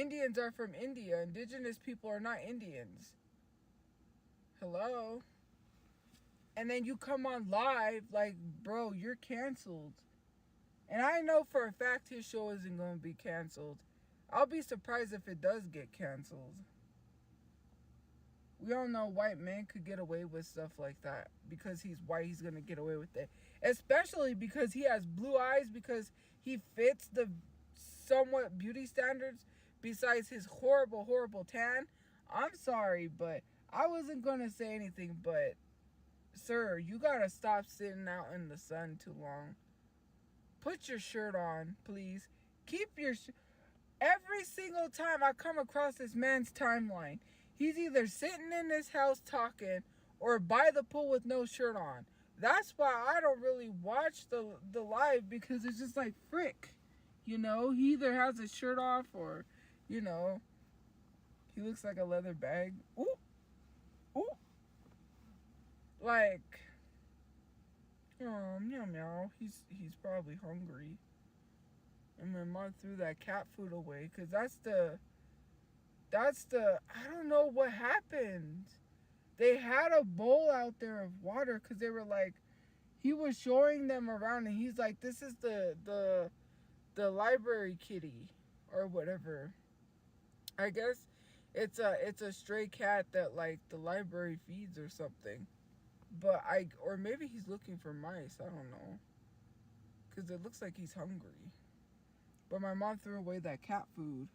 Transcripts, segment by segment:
Indians are from India. Indigenous people are not Indians. Hello? And then you come on live like, bro, you're canceled. And I know for a fact his show isn't going to be canceled. I'll be surprised if it does get canceled. We all know white men could get away with stuff like that. Because he's white, he's going to get away with it. Especially because he has blue eyes, because he fits the somewhat beauty standards besides his horrible, horrible tan. I'm sorry, but I wasn't going to say anything, but sir, you got to stop sitting out in the sun too long. Put your shirt on, please. Keep your every single time I come across this man's timeline, he's either sitting in his house talking or by the pool with no shirt on. That's why I don't really watch the live, because it's just like, frick. You know, he either has his shirt off or, you know, he looks like a leather bag. Ooh. Ooh. Like, oh, meow meow. He's probably hungry. And my mom threw that cat food away, because that's the, I don't know what happened. They had a bowl out there of water, because they were like, he was showing them around, and he's like, this is the library kitty, or whatever. I guess it's a stray cat that, like, the library feeds or something. But or maybe he's looking for mice, I don't know. Because it looks like he's hungry. But my mom threw away that cat food.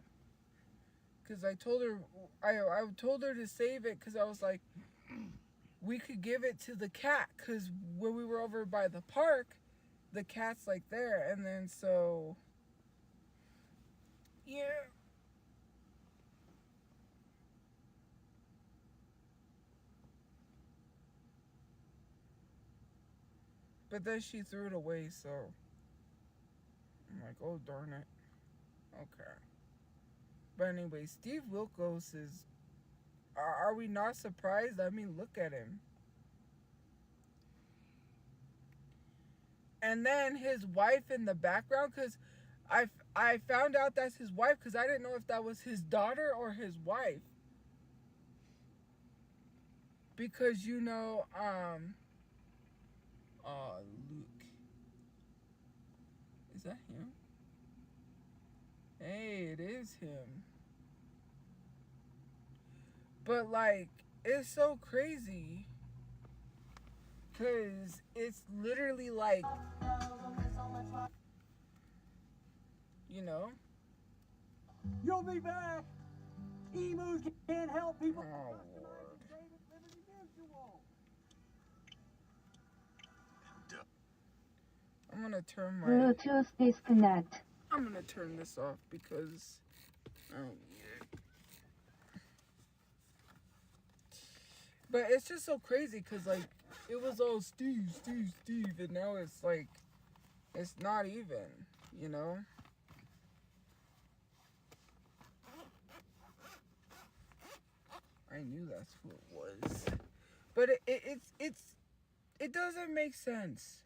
Because I told her, I told her to save it, because I was like, we could give it to the cat. Because when we were over by the park, the cat's like there. And then so, yeah. But then she threw it away, so I'm like, oh, darn it. Okay. But anyway, Steve Wilkos is... Are we not surprised? I mean, look at him. And then his wife in the background, because I found out that's his wife, because I didn't know if that was his daughter or his wife. Because, you know, oh, Luke. Is that him? Hey, it is him. But, like, it's so crazy. Because it's literally like, you know? You'll be back. Emus can't help people. Oh, Lord. I'm going to turn my... Bluetooth disconnect. I'm going to turn this off because I don't need it. But it's just so crazy because, like, it was all Steve, and now it's like, it's not even, you know? I knew that's who it was. But it doesn't make sense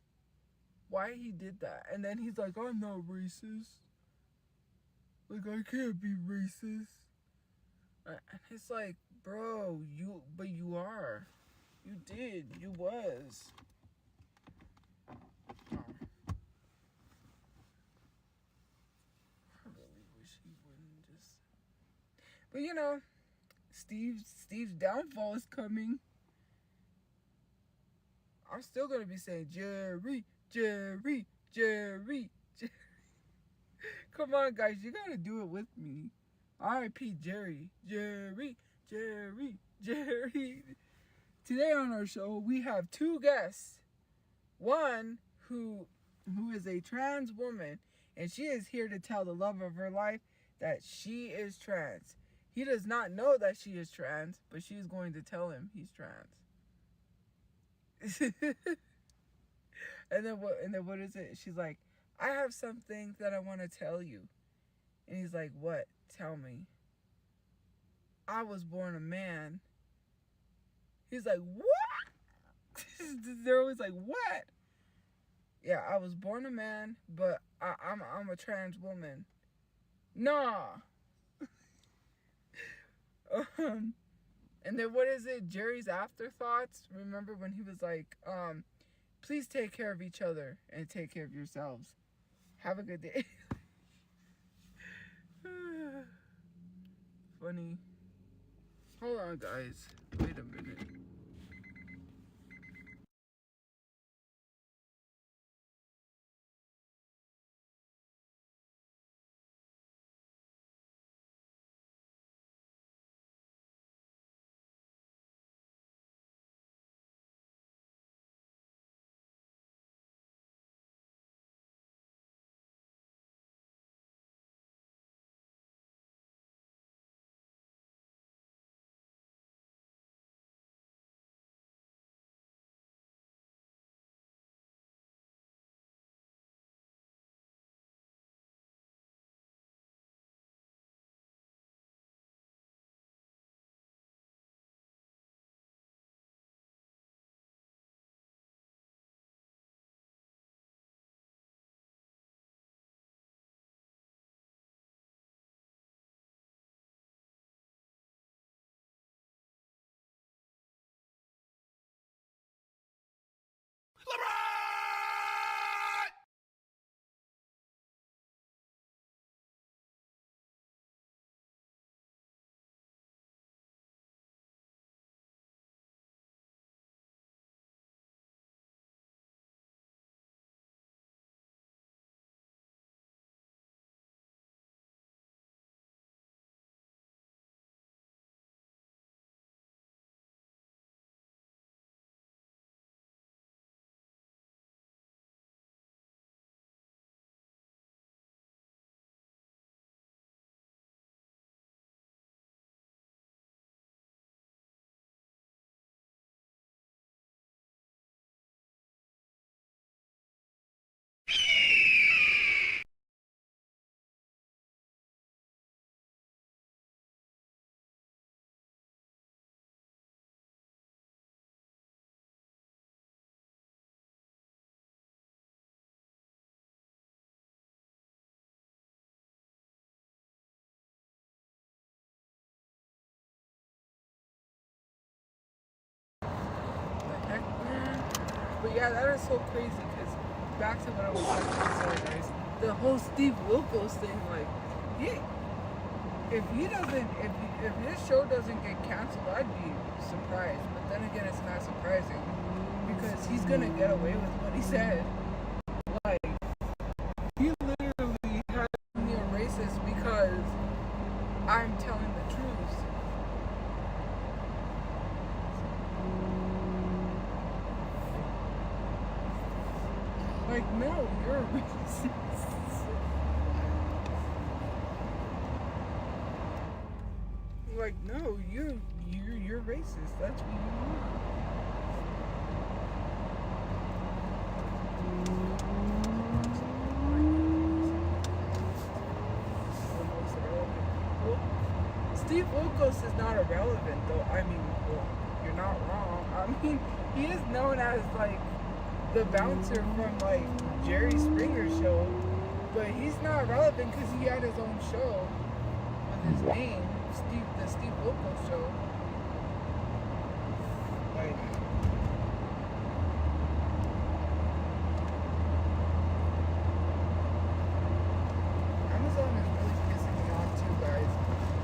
why he did that. And then he's like, I'm not racist. Like, I can't be racist. And it's like, bro, but you are. You did. You was. Oh. I really wish he wouldn't just... But, you know, Steve's downfall is coming. I'm still going to be saying, Jerry. Come on, guys. You got to do it with me. R.I.P. Jerry. Today on our show, we have two guests. One who is a trans woman, and she is here to tell the love of her life that she is trans. He does not know that she is trans, but she's going to tell him he's trans. And then what is it? She's like, I have something that I want to tell you. And he's like, what? Tell me. I was born a man. He's like, what? They're always like, what? Yeah, I was born a man, but I'm a trans woman. Nah. And then what is it? Jerry's afterthoughts. Remember when he was like, please take care of each other and take care of yourselves. Have a good day. Funny. Hold on, guys. Wait a minute. Heck, man. But yeah, that is so crazy because back to what I was saying, I'm sorry guys, the whole Steve Wilkos thing, like, if this show doesn't get canceled, I'd be surprised. But then again, it's not surprising because he's gonna get away with what he said. Like, he literally had me a racist because I'm telling the truth. Like, no, you're a racist. Like, no, you're racist. That's what you are. Well, Steve Wilkos is not irrelevant, though. I mean, well, you're not wrong. I mean, he is known as like the bouncer from like Jerry Springer's show, but he's not relevant because he had his own show with his name, the Steve Wilkos show. Like, Amazon is really pissing me off too, guys.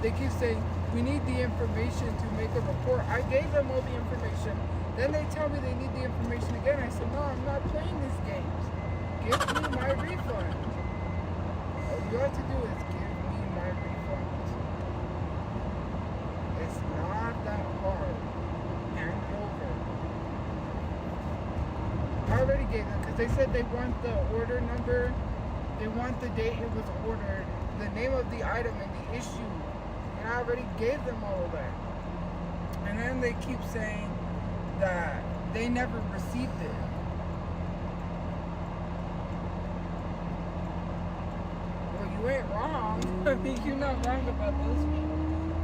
They keep saying we need the information to make a report. I gave them all the information. Then they tell me they need the information again. I said, no, I'm not playing these games. Give me my refund. All you have to do is give me my refund. It's not that hard. Hand it over. I already gave them because they said they want the order number. They want the date it was ordered, the name of the item and the issue. And I already gave them all of that. And then they keep saying that they never received it. Well, you ain't wrong. I mean, you're not wrong about those people.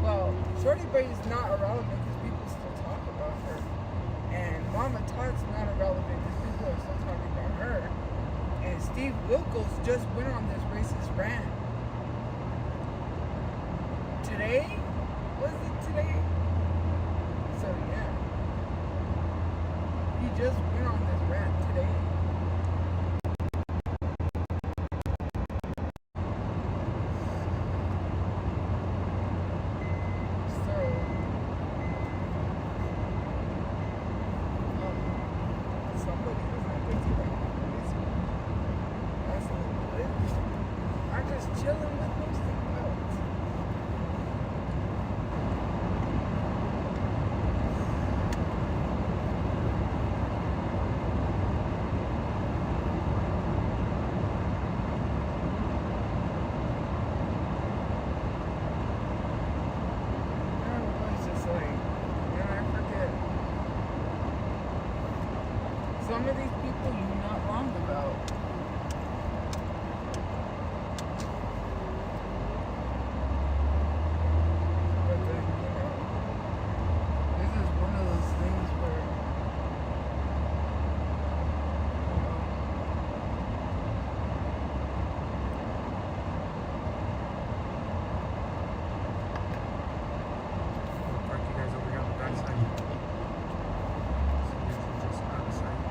Well, Shorty Bay is not irrelevant because people still talk about her. And Mama Todd's not irrelevant because people are still talking about her. And Steve Wilkos just went on this racist rant. Today? Was it today? today. So yeah, he just went on this rant today. So somebody was not going to that. That's a little bit. I'm just chilling with most things. Some of these people you're not wrong about. But then, this is one of those things where, I'll park you guys over here on the back side. So you guys are just out of sight.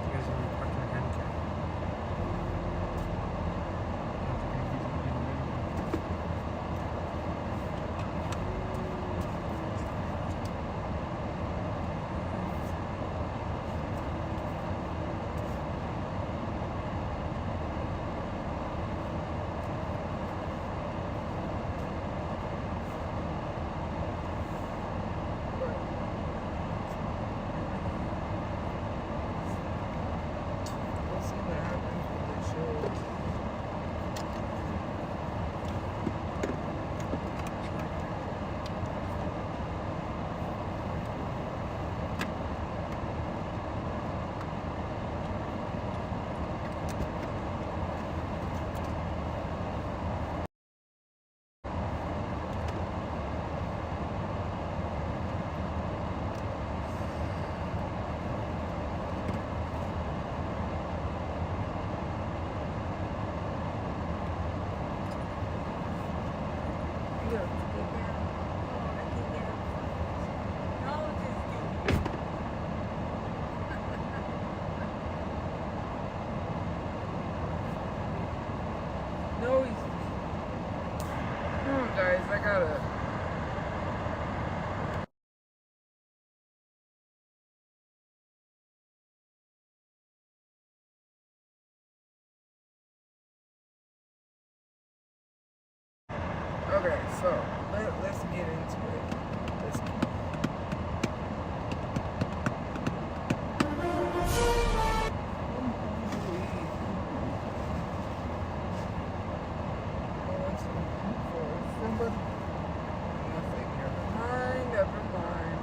You guys are gonna be parking a handicap. we'll see what happens with this show. No, he's. Come on, guys, I gotta. Okay, so let's get into it. Let's Never mind.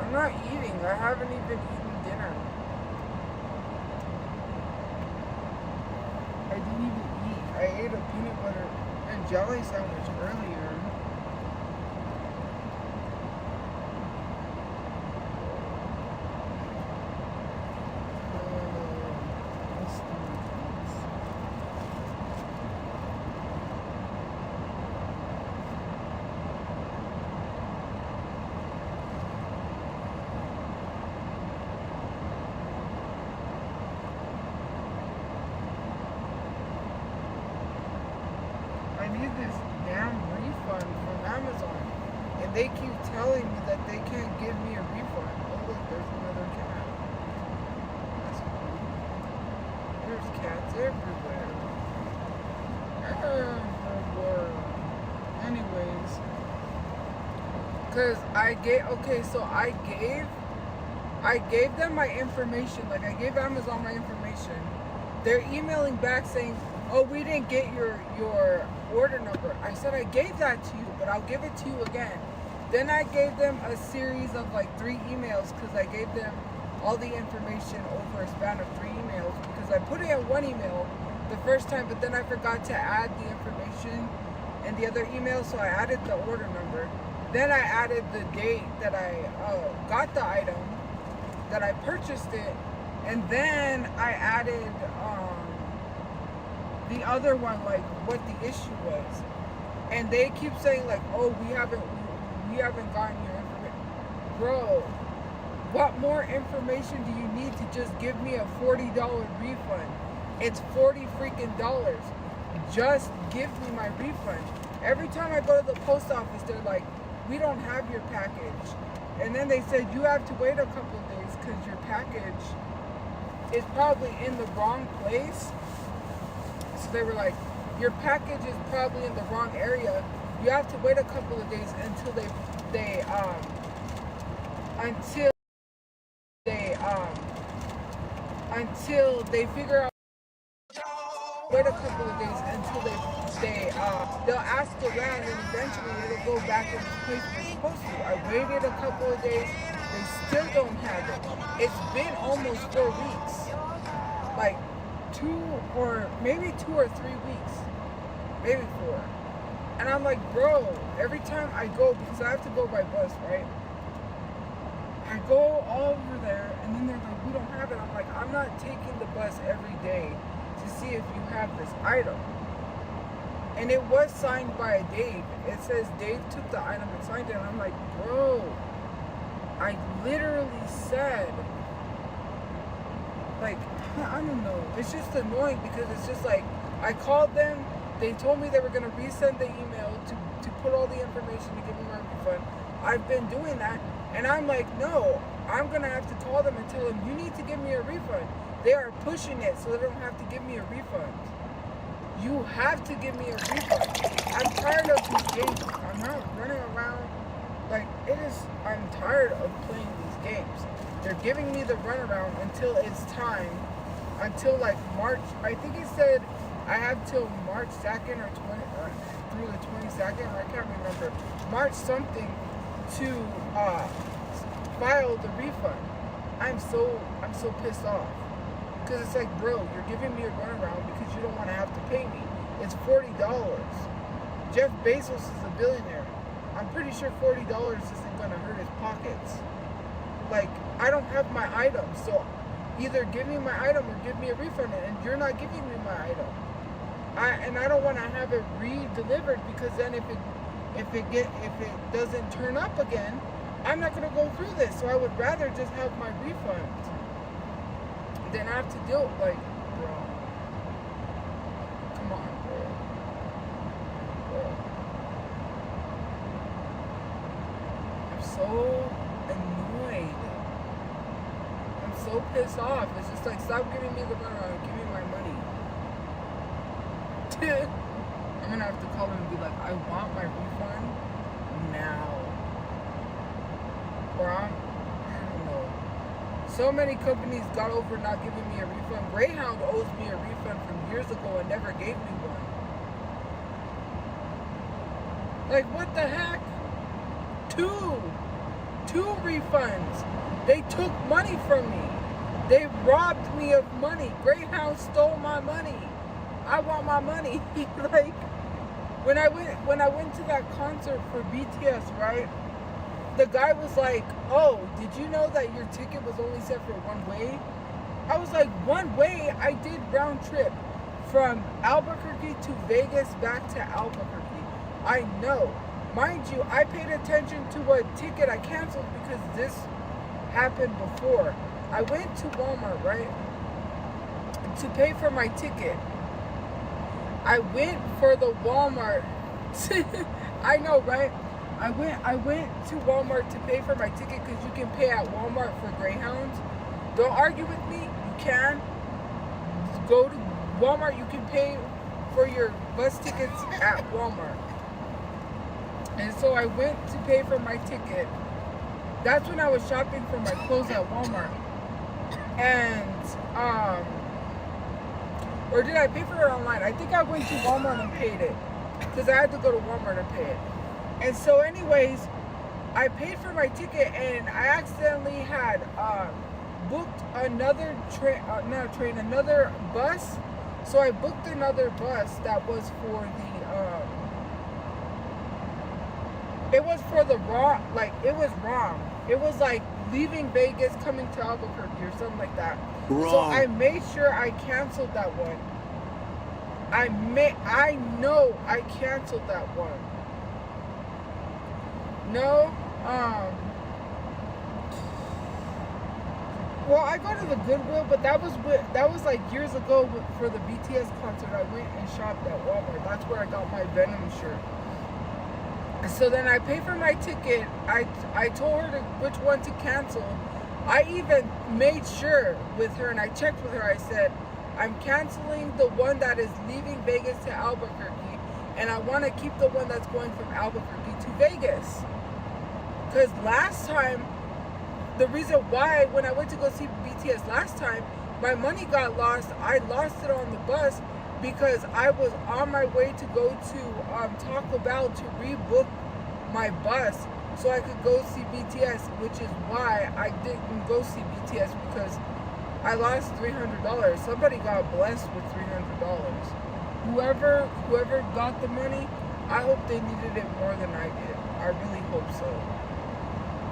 I'm not eating. I haven't even eaten dinner. I didn't even eat. I ate a peanut butter and jelly sandwich earlier. Let's do this. I need this damn refund from Amazon. And they keep telling me that they can't give me a refund. Oh look, there's another cat. That's cool. There's cats everywhere. Everywhere. Anyways. Cause I gave them my information. Like I gave Amazon my information. They're emailing back saying, oh, we didn't get your order number. I said I gave that to you, but I'll give it to you again. Then I gave them a series of like 3 emails because I gave them all the information over a span of 3 emails because I put it in one email the first time, but then I forgot to add the information in the other email, so I added the order number. Then I added the date that I got the item, that I purchased it, and then I added the other one, like what the issue was. And they keep saying like, oh, we haven't gotten your information. Bro, what more information do you need to just give me a $40 refund? It's $40 freaking dollars. Just give me my refund. Every time I go to the post office, they're like, we don't have your package. And then they said you have to wait a couple of days because your package is probably in the wrong place. So they were like, your package is probably in the wrong area. You have to wait a couple of days until they figure out. Wait a couple of days until they'll ask around, and eventually it'll go back in the place it's supposed to. I waited a couple of days. They still don't have it. It's been almost 4 weeks, like 2 or 3 weeks, maybe 4. And I'm like, bro, every time I go, because I have to go by bus, right? I go all over there, and then they're like, we don't have it. I'm like, I'm not taking the bus every day to see if you have this item. And it was signed by Dave. It says Dave took the item and signed it. And I'm like, bro, I literally said, like, I don't know. It's just annoying because it's just like, I called them. They told me they were going to resend the email to put all the information to give me my refund. I've been doing that. And I'm like, no, I'm going to have to call them and tell them, you need to give me a refund. They are pushing it so they don't have to give me a refund. You have to give me a refund. I'm tired of these games. I'm not running around. Like, I'm tired of playing these games. They're giving me the runaround until it's time. Until like March. I think it said I have till March 2nd or through the 22nd. I can't remember. March something to file the refund. I'm so pissed off. Because it's like, bro, you're giving me a runaround because you don't want to have to pay me. It's $40. Jeff Bezos is a billionaire. I'm pretty sure $40 isn't going to hurt his pockets. Like, I don't have my item, so either give me my item or give me a refund, and you're not giving me my item. I don't want to have it re-delivered because then if it doesn't turn up again, I'm not going to go through this. So I would rather just have my refund. Then I have to deal with, like, bro. Come on, bro. I'm so annoyed. I'm so pissed off. It's just like, stop giving me the runaround. Give me my money. I'm gonna have to call them and be like, I want my refund now. Or I don't know. So many companies got over not giving me a refund. Greyhound owes me a refund from years ago and never gave me one. Like, what the heck? Two refunds. They took money from me. They robbed me of money. Greyhound stole my money. I want my money. Like, when I went to that concert for BTS, right? The guy was like, oh, did you know that your ticket was only set for one way? I was like, one way? I did round trip from Albuquerque to Vegas back to Albuquerque. I know. Mind you, I paid attention to what ticket I canceled because this happened before. I went to Walmart, right, to pay for my ticket. I went for the Walmart. I know, right? I went to Walmart to pay for my ticket because you can pay at Walmart for Greyhounds. Don't argue with me. You can. Go to Walmart. You can pay for your bus tickets at Walmart. And so I went to pay for my ticket. That's when I was shopping for my clothes at Walmart. And, or did I pay for it online? I think I went to Walmart and paid it. Because I had to go to Walmart and pay it. And so anyways, I paid for my ticket and I accidentally had booked another another bus. So I booked another bus that was for the it was for the wrong, like, it was wrong. It was like leaving Vegas, coming to Albuquerque or something like that. Wrong. So I made sure I canceled that one. I know I canceled that one. No, well, I go to the Goodwill, but that was like years ago for the BTS concert. I went and shopped at Walmart. That's where I got my Venom shirt. So then I paid for my ticket. I told her which one to cancel. I even made sure with her, and I checked with her. I said, I'm canceling the one that is leaving Vegas to Albuquerque, and I want to keep the one that's going from Albuquerque to Vegas. Because last time, the reason why when I went to go see BTS last time, my money got lost. I lost it on the bus because I was on my way to go to Taco Bell to rebook my bus so I could go see BTS, which is why I didn't go see BTS, because I lost $300. Somebody got blessed with $300. Whoever got the money, I hope they needed it more than I did. I really hope so.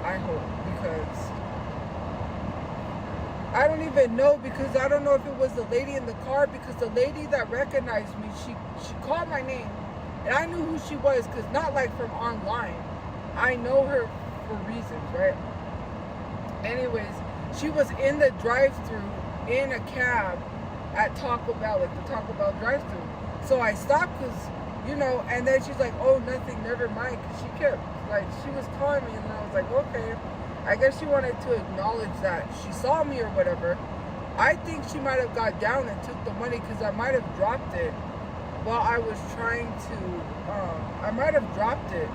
I hope, because I don't even know, because I don't know if it was the lady in the car, because the lady that recognized me, she called my name, and I knew who she was, because not like from online. I know her for reasons, right? Anyways, she was in the drive-thru in a cab at Taco Bell, like the Taco Bell drive-thru. So I stopped because, and then she's like, oh, nothing, never mind. Cause she kept, she was calling me, and I was like, okay. I guess she wanted to acknowledge that she saw me or whatever. I think she might have got down and took the money, because I might have dropped it while I was trying to, I might have dropped it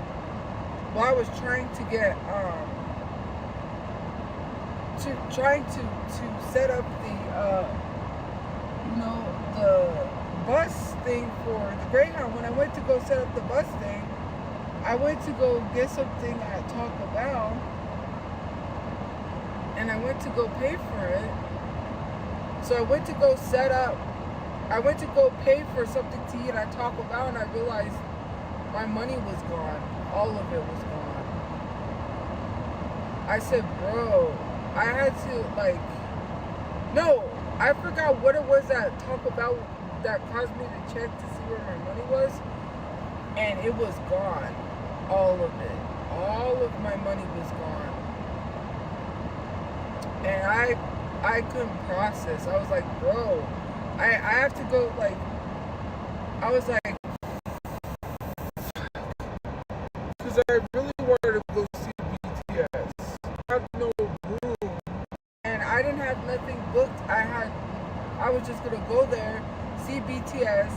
while I was trying to get, trying to set up the bus thing for the Greyhound. When I went to go set up the bus thing, I went to go get something at Taco Bell, and I went to go pay for it. So I went to go pay for something to eat at Taco Bell, and I realized my money was gone. All of it was gone. I said, bro, I had to, no, I forgot what it was at Taco Bell that caused me to check to see where my money was, and it was gone. All of it. All of my money was gone. And I couldn't process. I was like, bro, I have to go, I was like, because I really wanted to go see BTS. I have no room, and I didn't have nothing booked. I was just gonna go there, see BTS,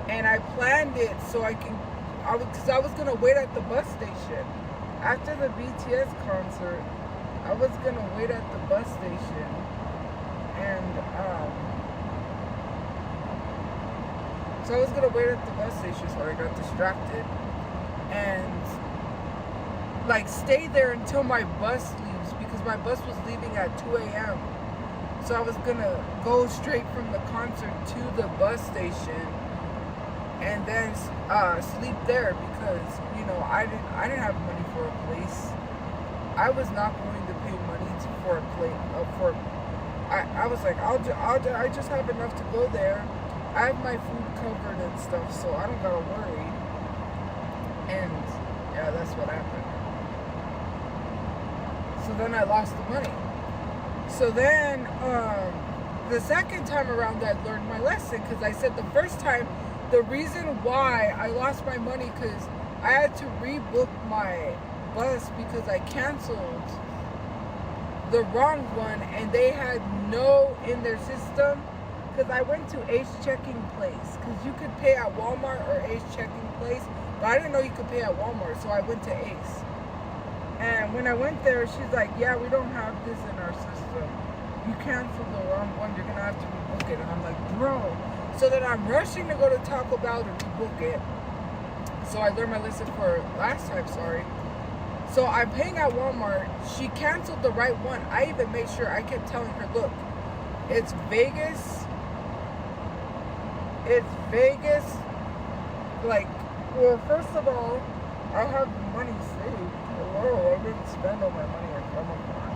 and I planned it so because I was gonna wait at the bus station after the BTS concert. I was gonna wait at the bus station, and so I was gonna wait at the bus station, so I got distracted, and stay there until my bus leaves, because my bus was leaving at 2 a.m. So I was gonna go straight from the concert to the bus station, and then sleep there, because I didn't have money for a place. I was not going to pay money for a plate. I was like, I just have enough to go there. I have my food covered and stuff, so I don't gotta worry. And yeah, that's what happened. So then I lost the money. So then the second time around, I learned my lesson, because I said the first time, the reason why I lost my money, because I had to rebook my bus because I canceled the wrong one, and they had no in their system, because I went to Ace Checking Place, because you could pay at Walmart or Ace Checking Place, but I didn't know you could pay at Walmart, so I went to Ace. And when I went there, she's like, yeah, we don't have this in our system. You canceled the wrong one, you're gonna have to rebook it. And I'm like, bro. So then I'm rushing to go to Taco Bell to rebook it. So I learned my lesson for last time, sorry. So I'm paying at Walmart. She canceled the right one. I even made sure, I kept telling her, look, it's Vegas. Well, first of all, I have money saved. Hello, I didn't spend all my money at Comic-Con.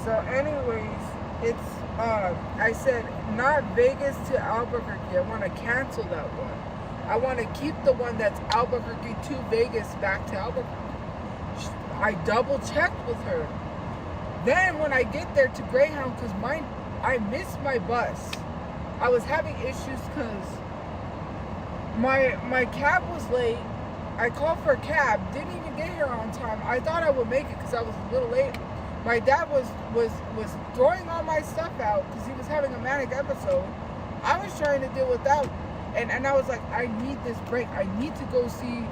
So anyways, it's, I said, not Vegas to Albuquerque. I want to cancel that one. I want to keep the one that's Albuquerque to Vegas back to Albuquerque. I double checked with her. Then when I get there to Greyhound, because I missed my bus. I was having issues because my cab was late. I called for a cab, didn't even get here on time. I thought I would make it because I was a little late. My dad was throwing all my stuff out because he was having a manic episode. I was trying to deal with that, and I was like, I need this break. I need to go see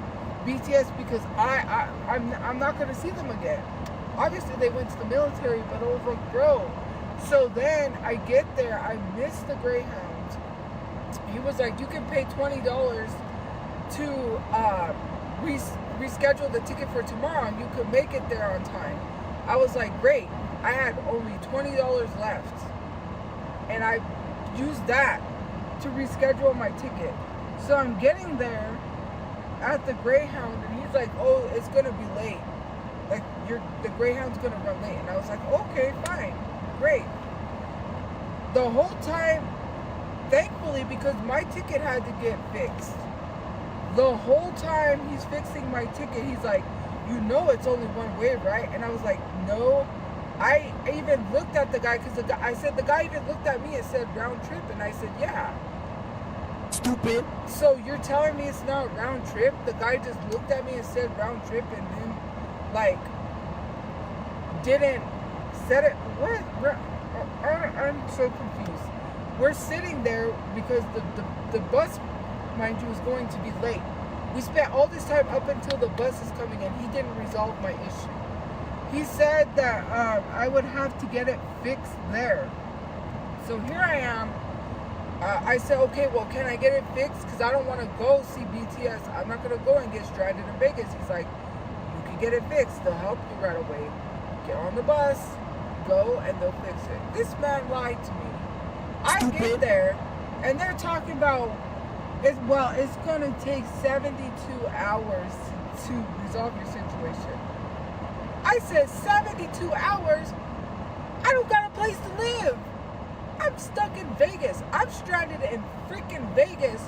BTS because I'm not gonna see them again. Obviously they went to the military, but I was like, bro. So then I get there, I miss the Greyhound. He was like, you can pay $20 to reschedule the ticket for tomorrow and you could make it there on time. I was like, great. I had only $20 left. And I used that to reschedule my ticket. So I'm getting there at the Greyhound and he's like, oh, it's gonna be late. Like the Greyhound's gonna run late. And I was like, okay, fine, great. The whole time, thankfully, because my ticket had to get fixed. The whole time he's fixing my ticket, he's like, you know it's only one way, right? And I was like, no. I even looked at the guy because the guy even looked at me and said round trip, and I said, yeah. Stupid. So you're telling me it's not round trip? The guy just looked at me and said round trip, and then like didn't said it. What? I'm so confused. We're sitting there because the bus, mind you, is going to be late. We spent all this time up until the bus is coming and he didn't resolve my issue. He said that I would have to get it fixed there. So here I am. I said, okay, well, can I get it fixed? Because I don't want to go see BTS. I'm not going to go and get stranded in Vegas. He's like, you can get it fixed. They'll help you right away. Get on the bus, go, and they'll fix it. This man lied to me. I get there, and they're talking about, it's going to take 72 hours to resolve your situation. I said, 72 hours? I don't got a place to live. I'm stuck in Vegas. I'm stranded in freaking Vegas,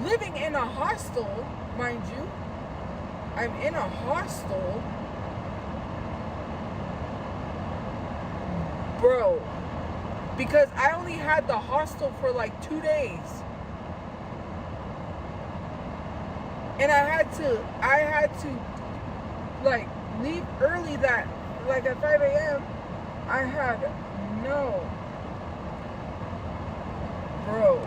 living in a hostel, mind you. I'm in a hostel. Bro, because I only had the hostel for like 2 days. And I had to like leave early at 5 a.m. I had no. Bro,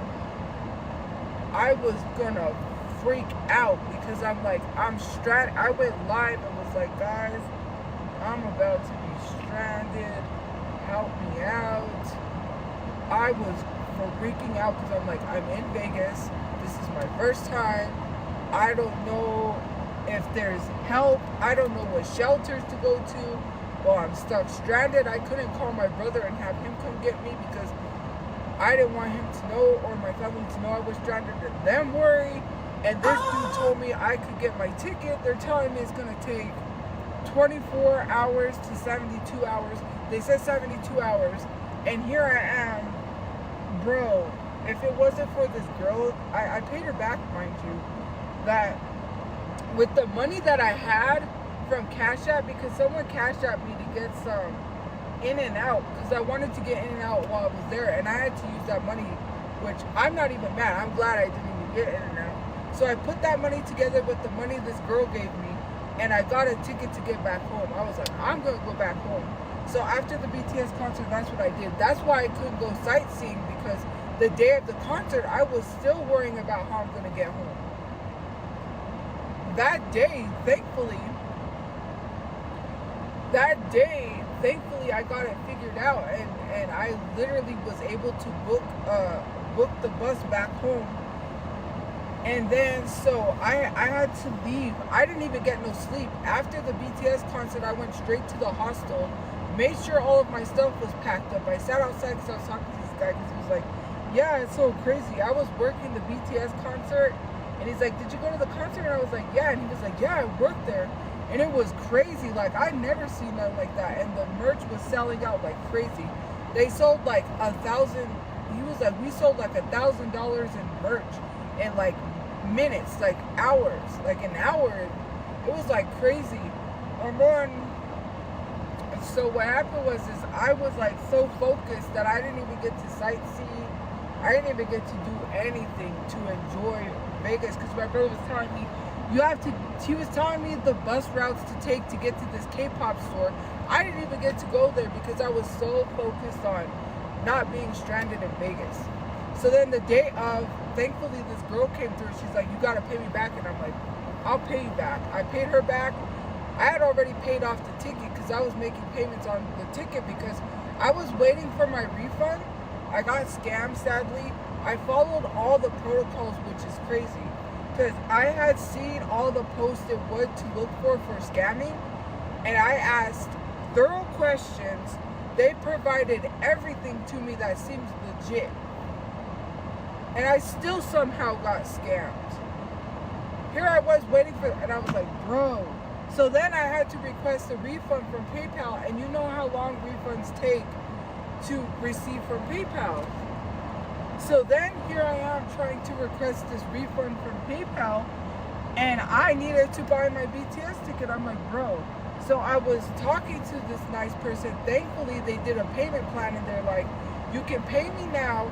I was gonna freak out because I'm like, I went live and was like, guys, I'm about to be stranded. Help me out. I was freaking out because I'm like, I'm in Vegas. This is my first time. I don't know if there's help. I don't know what shelters to go to. Well, I'm stuck stranded. I couldn't call my brother and have him come get me because I didn't want him to know or my family to know I was stranded and them worry. And this dude told me I could get my ticket. They're telling me it's going to take 24 hours to 72 hours. They said 72 hours. And here I am. Bro, if it wasn't for this girl, I paid her back, mind you, that with the money that I had from Cash App, because someone Cash App me to get some in and out, because I wanted to get in and out while I was there, and I had to use that money, which I'm not even mad. I'm glad I didn't even get in and out. So I put that money together with the money this girl gave me, and I got a ticket to get back home. I was like, I'm going to go back home. So after the BTS concert, that's what I did. That's why I couldn't go sightseeing, because the day of the concert, I was still worrying about how I'm going to get home. That day, thankfully, I got it figured out, and I literally was able to book the bus back home. And then, so I had to leave. I didn't even get no sleep. After the BTS concert, I went straight to the hostel, made sure all of my stuff was packed up. I sat outside because I was talking to this guy because he was like, yeah, it's so crazy. I was working the BTS concert, and he's like, did you go to the concert? And I was like, yeah. And he was like, yeah, I worked there. And it was crazy. Like, I never seen nothing like that. And the merch was selling out like crazy. They sold like 1,000. He was like, we sold like $1,000 in merch in like minutes, like hours, like an hour. It was like crazy. And then, so what happened was is I was like so focused that I didn't even get to sightsee. I didn't even get to do anything to enjoy Vegas because my brother was telling me, he was telling me the bus routes to take to get to this K-pop store. I didn't even get to go there because I was so focused on not being stranded in Vegas. So then the day of, thankfully this girl came through. She's like, you gotta pay me back. And I'm like, I'll pay you back. I paid her back. I had already paid off the ticket because I was making payments on the ticket because I was waiting for my refund. I got scammed, sadly. I followed all the protocols, which is crazy. Because I had seen all the posted what to look for scamming. And I asked thorough questions. They provided everything to me that seems legit. And I still somehow got scammed. Here I was waiting for, and I was like, bro. So then I had to request a refund from PayPal. And you know how long refunds take to receive from PayPal. So then here I am trying to request this refund from PayPal, and I needed to buy my BTS ticket. I'm like, bro. So I was talking to this nice person. Thankfully, they did a payment plan, and they're like, you can pay me now,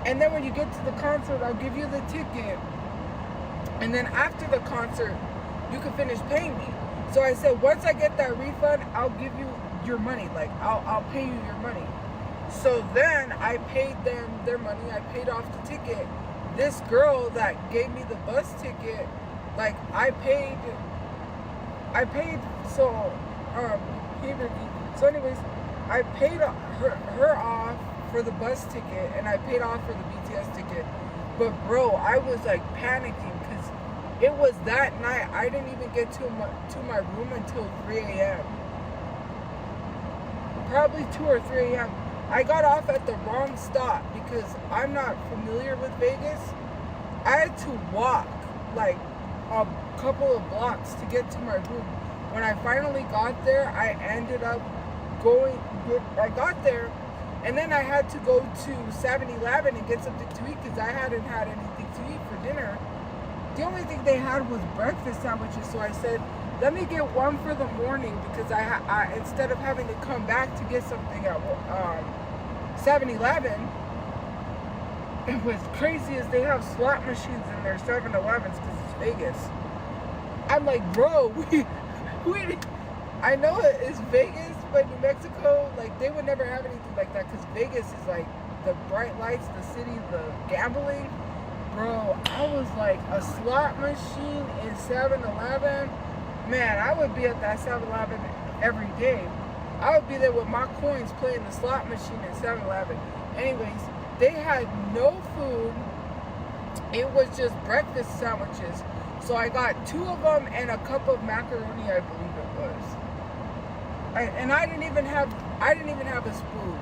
and then when you get to the concert, I'll give you the ticket. And then after the concert, you can finish paying me. So I said, once I get that refund, I'll give you your money. Like, I'll pay you your money. So then I paid them their money. I paid off the ticket. This girl that gave me the bus ticket, like I paid, so, so anyways, I paid her off for the bus ticket and I paid off for the BTS ticket. But bro, I was like panicking because it was that night. I didn't even get to my room until 3 a.m. Probably 2 or 3 a.m. I got off at the wrong stop because I'm not familiar with Vegas. I had to walk like a couple of blocks to get to my room. When I finally got there, I ended up I got there, and then I had to go to 7-Eleven and get something to eat because I hadn't had anything to eat for dinner. The only thing they had was breakfast sandwiches, so I said, let me get one for the morning because I instead of having to come back to get something at 7-Eleven, it was crazy as they have slot machines in their 7-Elevens because it's Vegas. I'm like, bro, I know it's Vegas, but New Mexico, like, they would never have anything like that because Vegas is like the bright lights, the city, the gambling. Bro, I was like, a slot machine in 7-Eleven. Man, I would be at that 7-Eleven every day. I would be there with my coins playing the slot machine in 7-Eleven. Anyways, they had no food. It was just breakfast sandwiches. So I got 2 of them and a cup of macaroni, I believe it was. And I didn't even have a spoon.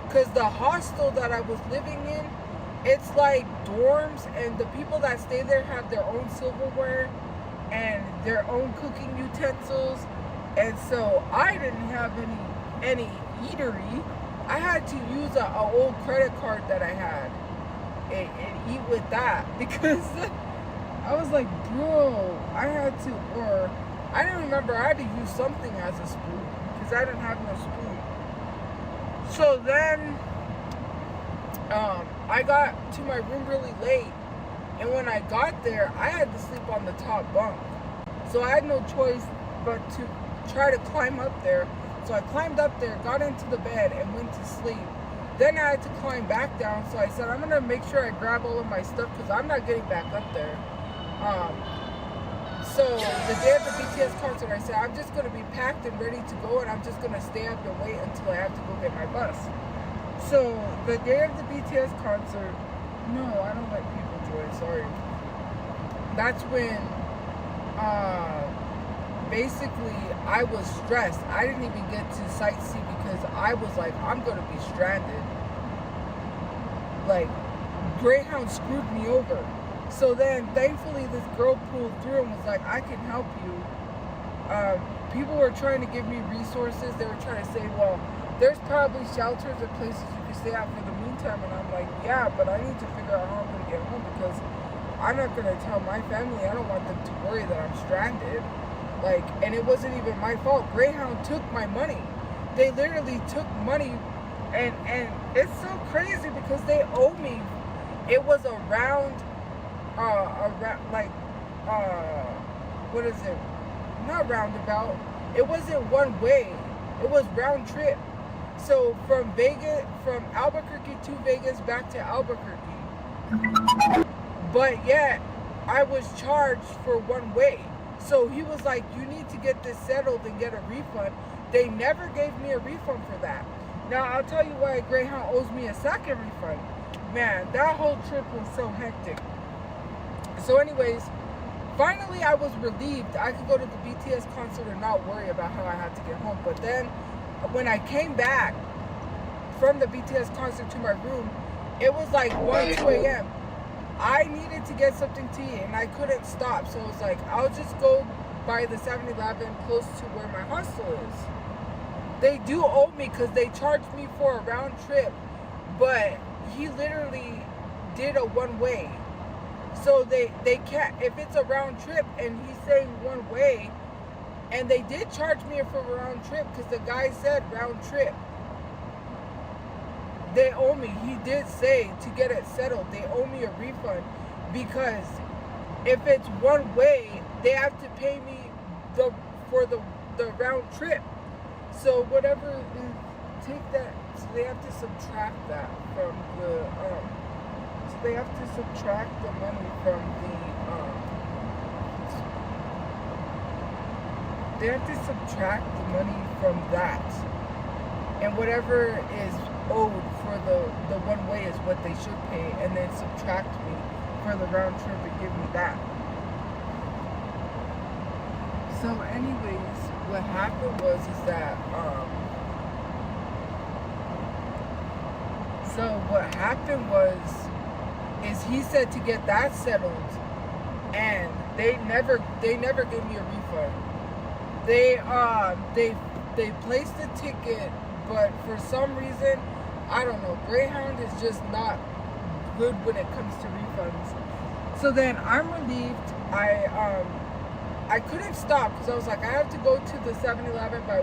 Because the hostel that I was living in, it's like dorms, and the people that stay there have their own silverware and their own cooking utensils. And so I didn't have any eatery. I had to use an old credit card that I had and eat with that because I was like, bro, I didn't remember, I had to use something as a spoon because I didn't have no spoon. So then I got to my room really late, and when I got there, I had to sleep on the top bunk. So I had no choice but to try to climb up there. So I climbed up there, got into the bed, and went to sleep. Then I had to climb back down, so I said, I'm going to make sure I grab all of my stuff because I'm not getting back up there. So the day of the BTS concert, I said, I'm just going to be packed and ready to go, and I'm just going to stay up and wait until I have to go get my bus. So the day of the BTS concert, no, I don't let people join, sorry. That's when basically I was stressed. I didn't even get to sightsee because I was like, I'm going to be stranded. Like, Greyhound screwed me over. So then, thankfully, this girl pulled through and was like, I can help you. people were trying to give me resources. They were trying to say, well, there's probably shelters and places you can stay at for the meantime. And I'm like, yeah, but I need to figure out how I'm going to get home because I'm not going to tell my family. I don't want them to worry that I'm stranded. Like, and it wasn't even my fault. Greyhound took my money. They literally took money, and it's so crazy because they owe me. It was around, what is it? Not roundabout. It wasn't one way. It was round trip. So from Albuquerque to Vegas back to Albuquerque. But yet, I was charged for one way. So he was like, you need to get this settled and get a refund. They never gave me a refund for that. Now, I'll tell you why Greyhound owes me a second refund. Man, that whole trip was so hectic. So anyways, finally I was relieved. I could go to the BTS concert and not worry about how I had to get home. But then, when I came back from the BTS concert to my room, it was like 1, 2 a.m. I needed to get something to eat and I couldn't stop. So it was like, I'll just go by the 7-Eleven close to where my hostel is. They do owe me because they charged me for a round trip, but he literally did a one-way. So they can't, if it's a round trip and he's saying one way, and they did charge me for a round trip because the guy said round trip. They owe me. He did say to get it settled, they owe me a refund because if it's one way, they have to pay me for the round trip. So whatever, take that. So they have to subtract that from the. So they have to subtract the money from the. They have to subtract the money from that, and whatever is owed for the one way is what they should pay, and then subtract me for the round trip and give me that. So anyways, what happened was that he said to get that settled, and they never gave me a refund. They placed the ticket, but for some reason, I don't know, Greyhound is just not good when it comes to refunds. So then I'm relieved. I couldn't stop because I was like, I have to go to the 7-Eleven by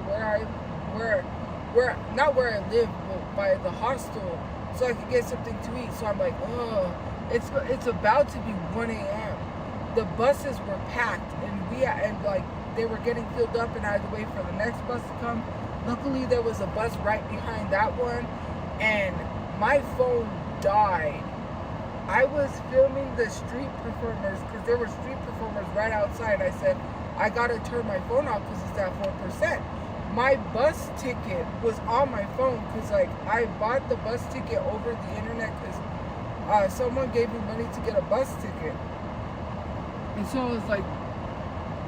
not where I live, but by the hostel, so I could get something to eat. So I'm like, oh, it's about to be 1 a.m. The buses were packed, and they were getting filled up, and I had to wait for the next bus to come. Luckily, there was a bus right behind that one, and my phone died. I was filming the street performers because there were street performers right outside. I said, I gotta turn my phone off because it's at 4%. My bus ticket was on my phone because I bought the bus ticket over the internet because someone gave me money to get a bus ticket. And so it was like,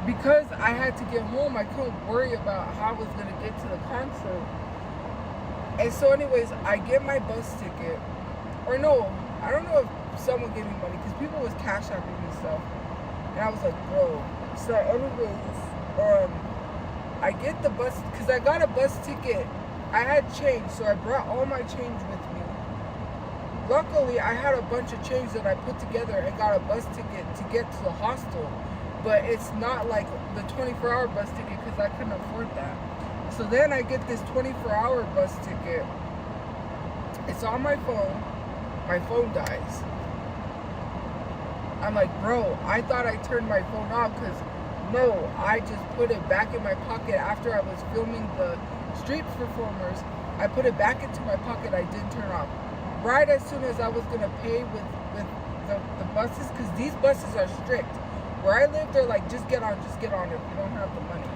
because I had to get home, I couldn't worry about how I was gonna get to the concert. And so anyways, I get my bus ticket, or no, I don't know if someone gave me money because people was cash apping me stuff, and I was like, bro. So anyways, I get the bus because I got a bus ticket. I had change, so I brought all my change with me. Luckily, I had a bunch of change that I put together and got a bus ticket to get to the hostel, but it's not like the 24-hour bus ticket because I couldn't afford that. So then I get this 24-hour bus ticket. It's on my phone. My phone dies. I'm like, bro, I thought I turned my phone off because no, I just put it back in my pocket after I was filming the street performers. I put it back into my pocket. I didn't turn off. Right as soon as I was going to pay with the buses, because these buses are strict. Where I live, they're like, just get on if you don't have the money.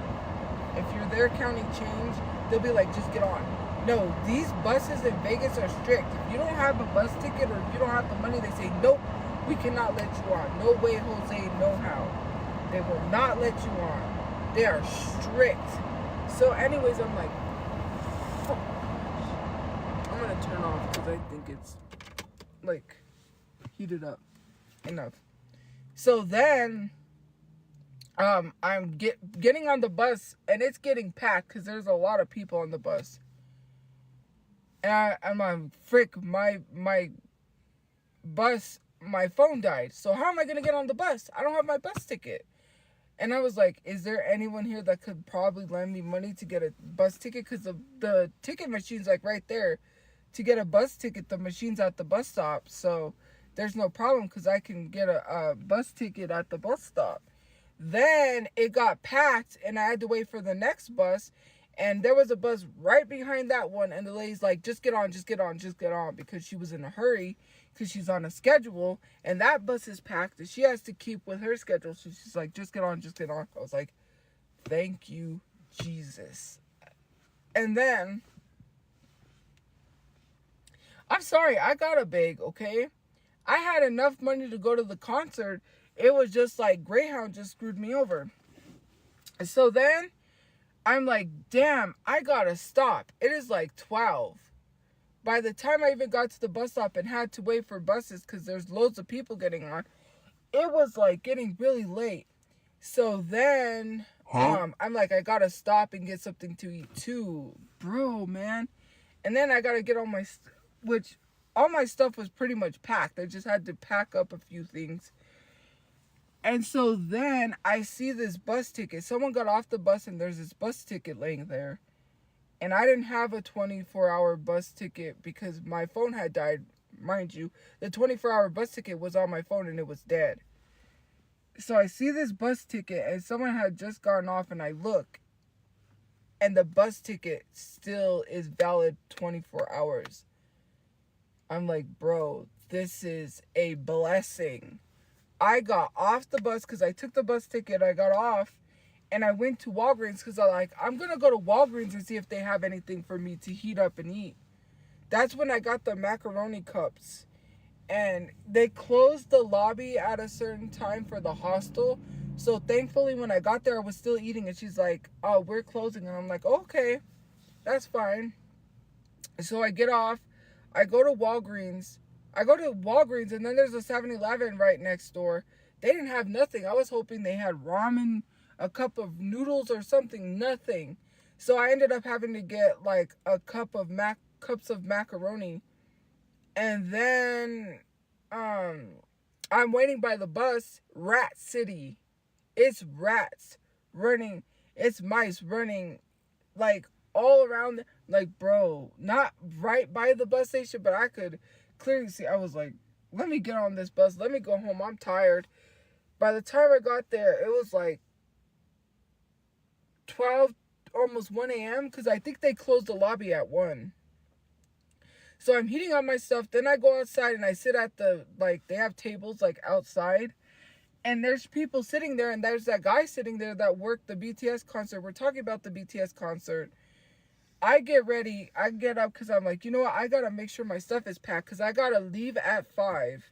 If you're there counting change, they'll be like, just get on. No, these buses in Vegas are strict. If you don't have a bus ticket or if you don't have the money, they say, nope, we cannot let you on. No way, Jose, no how. They will not let you on. They are strict. So anyways, I'm like, fuck. I'm going to turn off because I think it's, like, heated up enough. So then, I'm getting on the bus, and it's getting packed because there's a lot of people on the bus. And I'm like, frick, my bus, my phone died. So how am I going to get on the bus? I don't have my bus ticket. And I was like, is there anyone here that could probably lend me money to get a bus ticket? Because the ticket machine's like right there. To get a bus ticket, the machine's at the bus stop. So there's no problem because I can get a bus ticket at the bus stop. Then it got packed and I had to wait for the next bus. And there was a bus right behind that one. And the lady's like, just get on, just get on, just get on. Because she was in a hurry. Because she's on a schedule. And that bus is packed. And she has to keep with her schedule. So she's like, just get on, just get on. I was like, thank you, Jesus. And then, I'm sorry, I got a bag, okay? I had enough money to go to the concert. It was just like Greyhound just screwed me over. And so then, I'm like, damn, I gotta stop. It is like 12. By the time I even got to the bus stop and had to wait for buses because there's loads of people getting on, it was like getting really late. So then, I'm like, I gotta stop and get something to eat too. Bro, man. And then I gotta get all my, which all my stuff was pretty much packed. I just had to pack up a few things. And so then I see this bus ticket. Someone got off the bus and there's this bus ticket laying there. And I didn't have a 24-hour bus ticket because my phone had died. Mind you, the 24-hour bus ticket was on my phone and it was dead. So I see this bus ticket and someone had just gotten off and I look. And the bus ticket still is valid 24 hours. I'm like, bro, this is a blessing. I got off the bus because I took the bus ticket. I got off and I went to Walgreens because I'm going to go to Walgreens and see if they have anything for me to heat up and eat. That's when I got the macaroni cups. And they closed the lobby at a certain time for the hostel. So thankfully when I got there, I was still eating. And she's like, oh, we're closing. And I'm like, okay, that's fine. So I get off. I go to Walgreens. And then there's a 7-Eleven right next door. They didn't have nothing. I was hoping they had ramen, a cup of noodles or something. Nothing. So I ended up having to get like a cups of macaroni. And then I'm waiting by the bus. Rat City. It's rats running. It's mice running like all around. Like, bro, not right by the bus station, but I could clearly see. I was like, let me get on this bus. Let me go home. I'm tired. By the time I got there, it was like 12, almost 1 a.m. Because I think they closed the lobby at 1. So I'm heating up my stuff. Then I go outside and I sit at they have tables like outside. And there's people sitting there. And there's that guy sitting there that worked the BTS concert. We're talking about the BTS concert. I get ready. I get up because I'm like, you know what? I got to make sure my stuff is packed because I got to leave at 5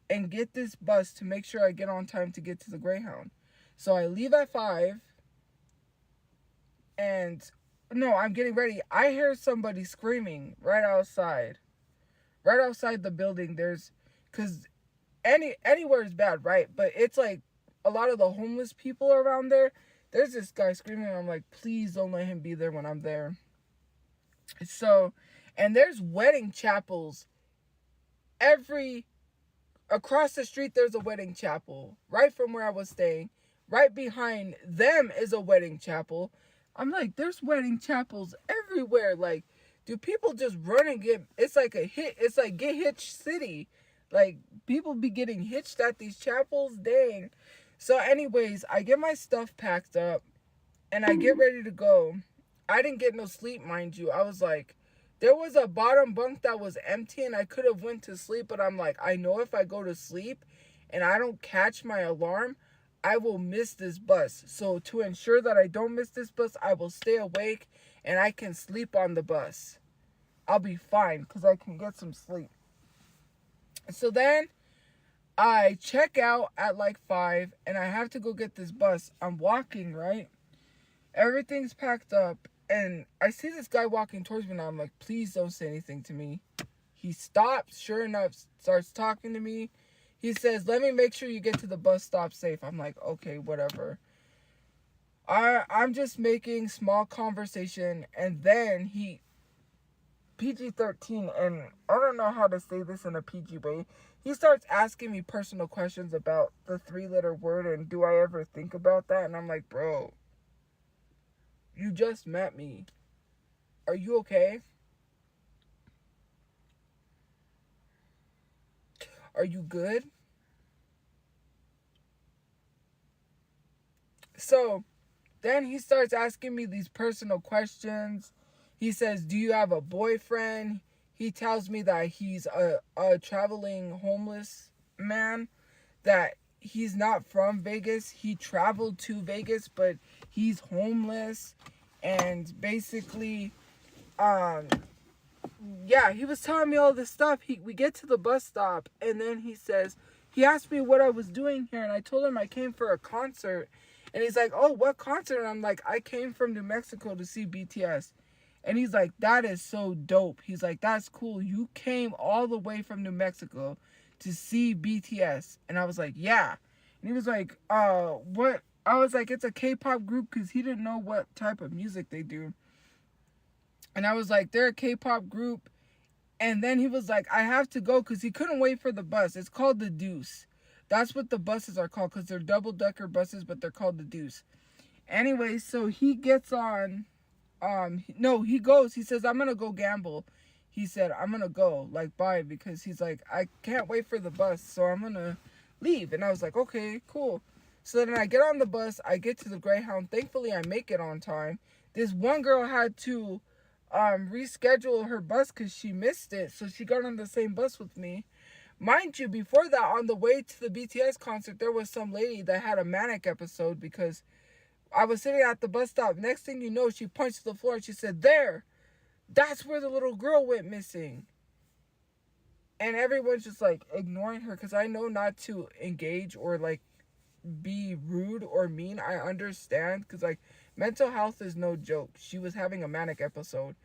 and get this bus to make sure I get on time to get to the Greyhound. So I leave at 5 and no, I'm getting ready. I hear somebody screaming right outside the building. Because anywhere is bad, right? But it's like a lot of the homeless people around there. There's this guy screaming. I'm like, please don't let him be there when I'm there. So, and there's wedding chapels. Across the street, there's a wedding chapel. Right from where I was staying. Right behind them is a wedding chapel. I'm like, there's wedding chapels everywhere. Like, do people just run and it's like Get Hitched City. Like, people be getting hitched at these chapels. Dang. So anyways, I get my stuff packed up and I get ready to go. I didn't get no sleep, mind you. I was like, there was a bottom bunk that was empty and I could have went to sleep, but I'm like, I know if I go to sleep and I don't catch my alarm, I will miss this bus. So to ensure that I don't miss this bus, I will stay awake and I can sleep on the bus. I'll be fine because I can get some sleep. So then I check out at like 5 and I have to go get this bus. I'm walking, right? Everything's packed up and I see this guy walking towards me and I'm like, please don't say anything to me. He stops, sure enough, starts talking to me. He says, let me make sure you get to the bus stop safe. I'm like, okay, whatever. I'm just making small conversation, and then he PG-13, and I don't know how to say this in a PG way. He starts asking me personal questions about the 3-letter word and do I ever think about that? And I'm like, bro, you just met me. Are you okay? Are you good? So then he starts asking me these personal questions. He says, do you have a boyfriend? He tells me that he's a traveling homeless man, that he's not from Vegas. He traveled to Vegas, but he's homeless. And basically, yeah, he was telling me all this stuff. We get to the bus stop, and then he asked me what I was doing here, and I told him I came for a concert. And he's like, oh, what concert? And I'm like, I came from New Mexico to see BTS. And he's like, that is so dope. He's like, that's cool. You came all the way from New Mexico to see BTS. And I was like, yeah. And he was like, what? I was like, it's a K-pop group, because he didn't know what type of music they do. And I was like, they're a K-pop group. And then he was like, I have to go, because he couldn't wait for the bus. It's called the Deuce. That's what the buses are called, because they're double-decker buses, but they're called the Deuce. Anyway, so he gets on, he goes, he says, I'm going to go gamble. He said, I'm going to go, like, bye, because he's like, I can't wait for the bus, so I'm going to leave. And I was like, okay, cool. So then I get on the bus, I get to the Greyhound. Thankfully, I make it on time. This one girl had to reschedule her bus because she missed it, so she got on the same bus with me. Mind you, before that, on the way to the BTS concert, there was some lady that had a manic episode, because I was sitting at the bus stop. Next thing you know, she punched the floor and she said, there, that's where the little girl went missing. And everyone's just like ignoring her, because I know not to engage or like be rude or mean. I understand, because like mental health is no joke. She was having a manic episode.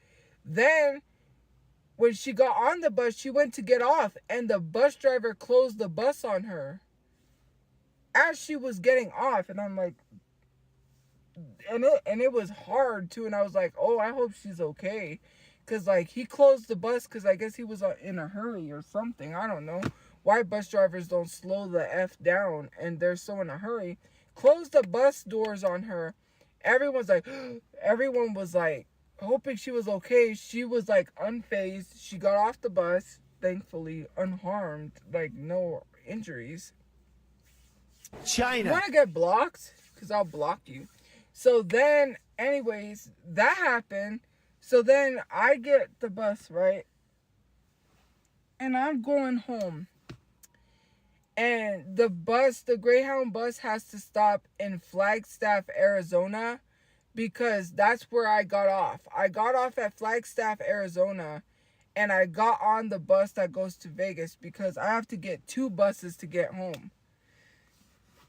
Then when she got on the bus, she went to get off, and the bus driver closed the bus on her as she was getting off. And I'm like, and it was hard too. And I was like, oh, I hope she's okay, because like he closed the bus because I guess he was in a hurry or something. I don't know why bus drivers don't slow the F down, and they're so in a hurry. Closed the bus doors on her. Everyone was like hoping she was okay. She was like unfazed. She got off the bus, thankfully unharmed, like no injuries. China. You want to get blocked? Because I'll block you. So then, anyways, that happened. So then I get the bus, right? And I'm going home. And the Greyhound bus has to stop in Flagstaff, Arizona, because that's where I got off. I got off at Flagstaff, Arizona, and I got on the bus that goes to Vegas, because I have to get 2 buses to get home.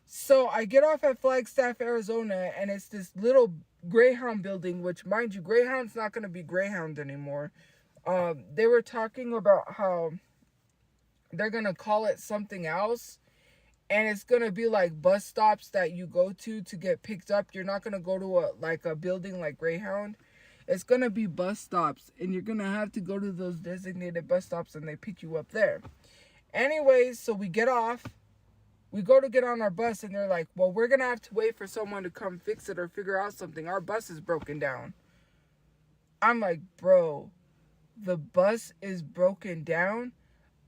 So I get off at Flagstaff, Arizona, and it's this little Greyhound building, which, mind you, Greyhound's not going to be Greyhound anymore. They were talking about how they're going to call it something else, and it's going to be like bus stops that you go to get picked up. You're not going to go to a building like Greyhound. It's going to be bus stops, and you're going to have to go to those designated bus stops, and they pick you up there. Anyways, so we get off. We go to get on our bus, and they're like, well, we're going to have to wait for someone to come fix it or figure out something. Our bus is broken down. I'm like, bro, the bus is broken down?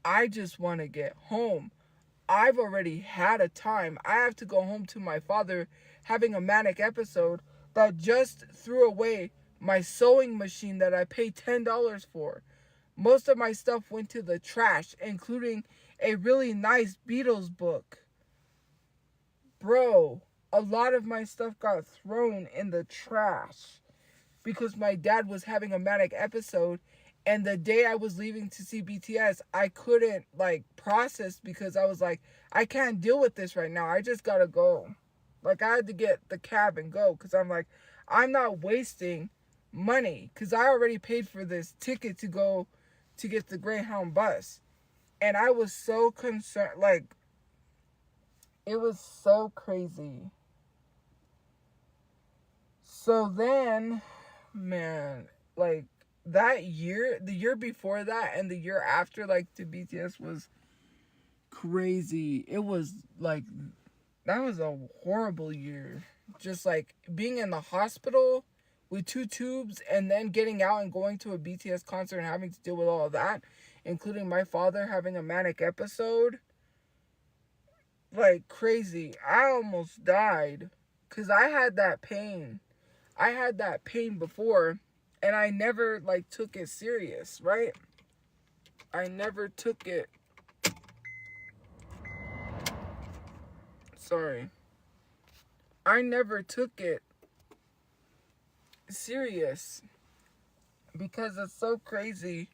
I just want to get home. I've already had a time. I have to go home to my father having a manic episode that just threw away my sewing machine that I paid $10 for. Most of my stuff went to the trash, including a really nice Beatles book. Bro, a lot of my stuff got thrown in the trash because my dad was having a manic episode. And the day I was leaving to see BTS, I couldn't, process, because I was like, I can't deal with this right now. I just gotta go. I had to get the cab and go, because I'm like, I'm not wasting money, because I already paid for this ticket to go to get the Greyhound bus. And I was so concerned, It was so crazy. So then, man, like that year, the year before that and the year after, like to BTS was crazy. It was like, that was a horrible year. Just like being in the hospital with 2 tubes and then getting out and going to a BTS concert and having to deal with all of that, including my father having a manic episode. Like crazy. I almost died because I had that pain. I had that pain before and I never like took it serious, right? I never took it. Sorry. I never took it serious because it's so crazy.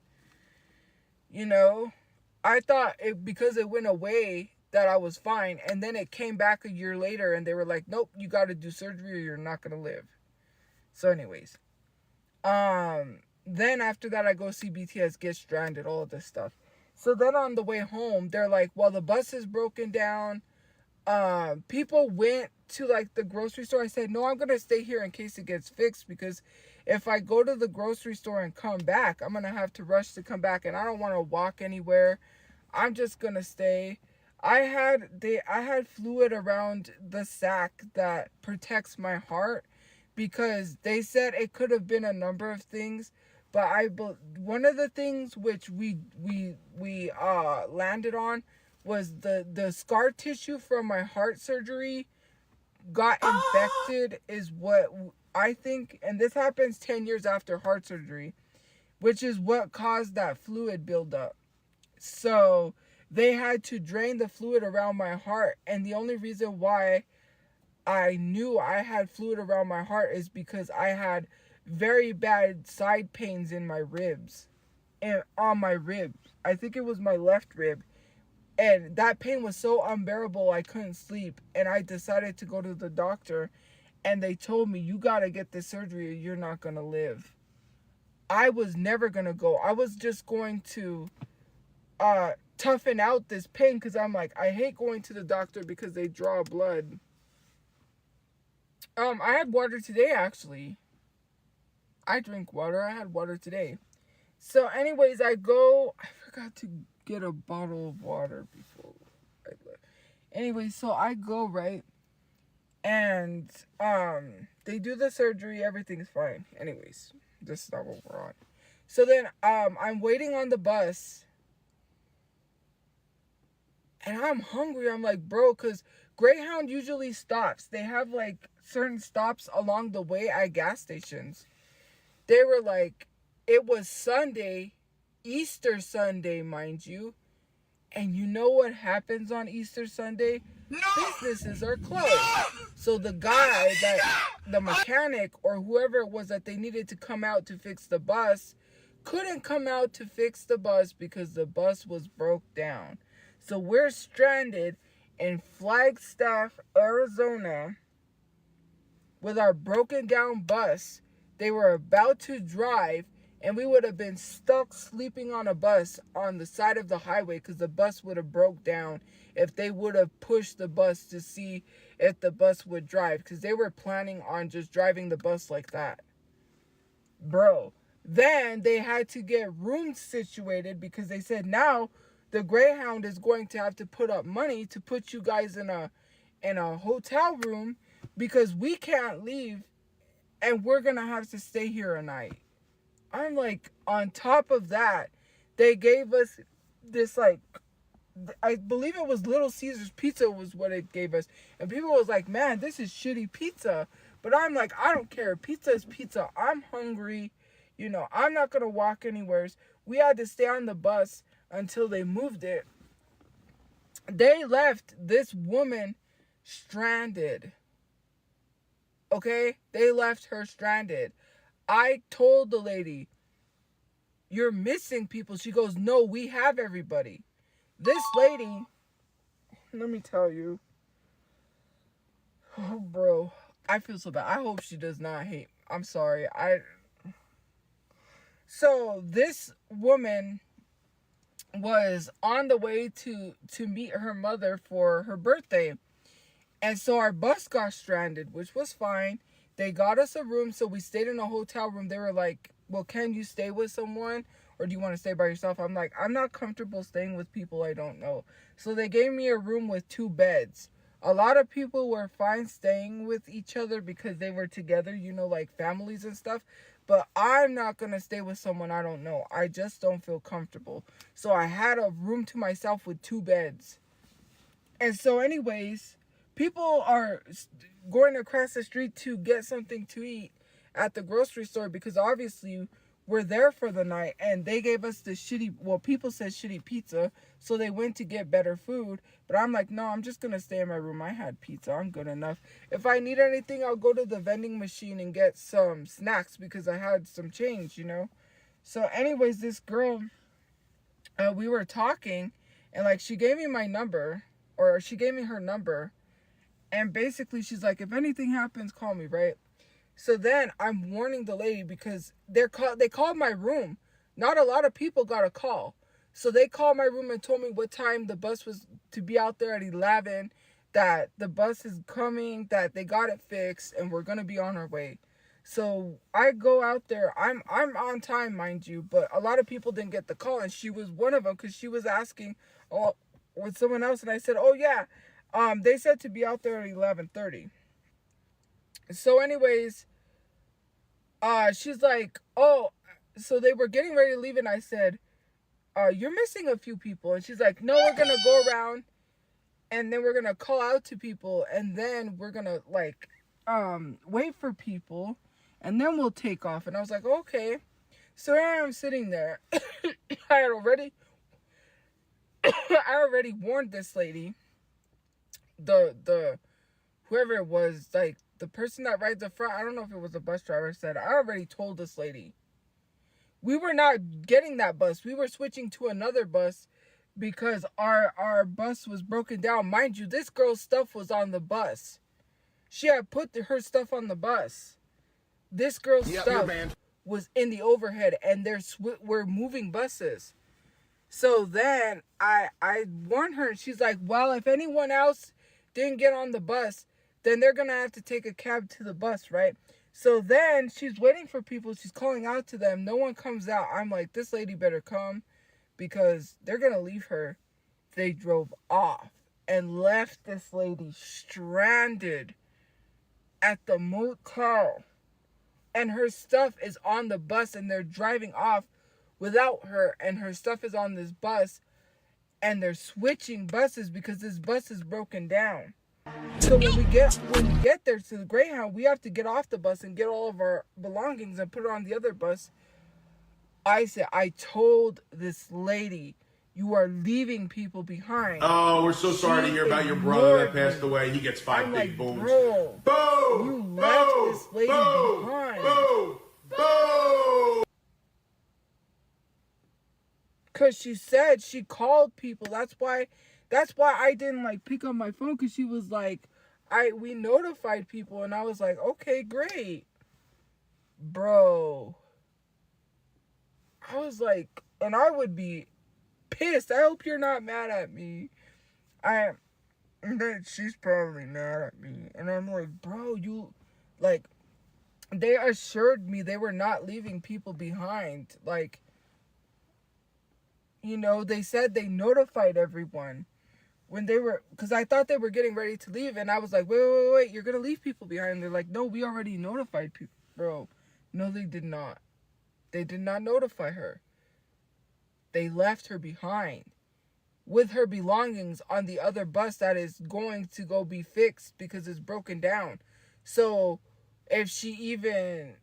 You know, I thought it because it went away that I was fine, and then it came back a year later and they were like, nope, you got to do surgery or you're not going to live. So anyways, then after that I go see BTS, get stranded, all of this stuff. So then on the way home, they're like, well, the bus is broken down. People went to like the grocery store. I said, no, I'm going to stay here in case it gets fixed, because if I go to the grocery store and come back, I'm going to have to rush to come back and I don't want to walk anywhere. I'm just going to stay. I had fluid around the sac that protects my heart, because they said it could have been a number of things, but one of the things which we landed on was the scar tissue from my heart surgery got infected, is what I think, and this happens 10 years after heart surgery, which is what caused that fluid buildup. So they had to drain the fluid around my heart, and the only reason why I knew I had fluid around my heart is because I had very bad side pains in my ribs, and on my rib. I think it was my left rib. And that pain was so unbearable, I couldn't sleep. And I decided to go to the doctor. And they told me, you got to get this surgery or you're not going to live. I was never going to go. I was just going to toughen out this pain, because I'm like, I hate going to the doctor because they draw blood. I had water today, actually. I drink water. I had water today. So anyways, I forgot to get a bottle of water before I left. Anyway, so I go, right? And they do the surgery, everything's fine. Anyways, this is not what we're on. So then I'm waiting on the bus. And I'm hungry. I'm like, bro, because Greyhound usually stops. They have like certain stops along the way at gas stations. They were like, it was Sunday, Easter Sunday, mind you. And you know what happens on Easter Sunday? No! Businesses are closed. So the guy, the mechanic or whoever it was that they needed to come out to fix the bus, couldn't come out to fix the bus because the bus was broke down. So we're stranded in Flagstaff, Arizona with our broken down bus. They were about to drive, and we would have been stuck sleeping on a bus on the side of the highway because the bus would have broke down if they would have pushed the bus to see if the bus would drive, because they were planning on just driving the bus like that. Bro, then they had to get rooms situated because they said now the Greyhound is going to have to put up money to put you guys in a hotel room because we can't leave and we're going to have to stay here a night. I'm like, on top of that, they gave us this, like, I believe it was Little Caesars pizza was what it gave us. And people was like, man, this is shitty pizza. But I'm like, I don't care. Pizza is pizza. I'm hungry. You know, I'm not going to walk anywhere. We had to stay on the bus until they moved it. They left this woman stranded. Okay? They left her stranded. I told the lady, you're missing people. She goes, no, we have everybody. This lady, let me tell you. Oh, bro, I feel so bad. I hope she does not hate. I'm sorry. So this woman was on the way to meet her mother for her birthday. And so our bus got stranded, which was fine. They got us a room, so we stayed in a hotel room. They were like, well, can you stay with someone? Or do you want to stay by yourself? I'm like, I'm not comfortable staying with people I don't know. So they gave me a room with 2 beds. A lot of people were fine staying with each other because they were together, you know, like families and stuff. But I'm not going to stay with someone I don't know. I just don't feel comfortable. So I had a room to myself with 2 beds. And so anyways, people are going across the street to get something to eat at the grocery store because obviously we're there for the night, and they gave us the shitty, well, people said shitty pizza, so they went to get better food. But I'm like, no, I'm just going to stay in my room. I had pizza. I'm good enough. If I need anything, I'll go to the vending machine and get some snacks because I had some change, you know. So anyways, this girl, we were talking, and like she gave me my number, or she gave me her number, and basically she's like, if anything happens, call me, right? So then I'm warning the lady because they called my room. Not a lot of people got a call. So they called my room and told me what time the bus was to be out there at 11, that the bus is coming, that they got it fixed, and we're going to be on our way. So I go out there. I'm on time, mind you, but a lot of people didn't get the call, and she was one of them because she was asking with someone else, and I said, oh yeah, they said to be out there at 11:30. So anyways, she's like, oh, so they were getting ready to leave, and I said, you're missing a few people. And she's like, no, we're going to go around, and then we're going to call out to people, and then we're going to, like, wait for people, and then we'll take off. And I was like, okay. So here I'm sitting there. I already warned this lady, the whoever it was, like, the person that rides the front, I don't know if it was a bus driver, said, I already told this lady. We were not getting that bus. We were switching to another bus because our bus was broken down. Mind you, this girl's stuff was on the bus. She had put her stuff on the bus. This girl's stuff was in the overhead, and we're moving buses. So then I warned her, and she's like, well, if anyone else didn't get on the bus, then they're going to have to take a cab to the bus, right? So then she's waiting for people. She's calling out to them. No one comes out. I'm like, this lady better come because they're going to leave her. They drove off and left this lady stranded at the motel. And her stuff is on the bus, and they're driving off without her. And her stuff is on this bus, and they're switching buses because this bus is broken down. So when we get there to the Greyhound, we have to get off the bus and get all of our belongings and put it on the other bus. I told this lady, you are leaving people behind. Oh, we're so sorry to hear about your brother that passed away. He gets 5 big booms. Bro, boom! You left this lady behind. Boom! Boom! Because she said she called people. That's why I didn't like pick up my phone, because she was like, we notified people, and I was like, okay, great. Bro. I was like, and I would be pissed. I hope you're not mad at me. She's probably mad at me. And I'm like, bro, they assured me they were not leaving people behind. Like, they said they notified everyone. Because I thought they were getting ready to leave, and I was like, wait, you're going to leave people behind. They're like, no, we already notified people. Bro, no, they did not. They did not notify her. They left her behind with her belongings on the other bus that is going to go be fixed because it's broken down. So if she even,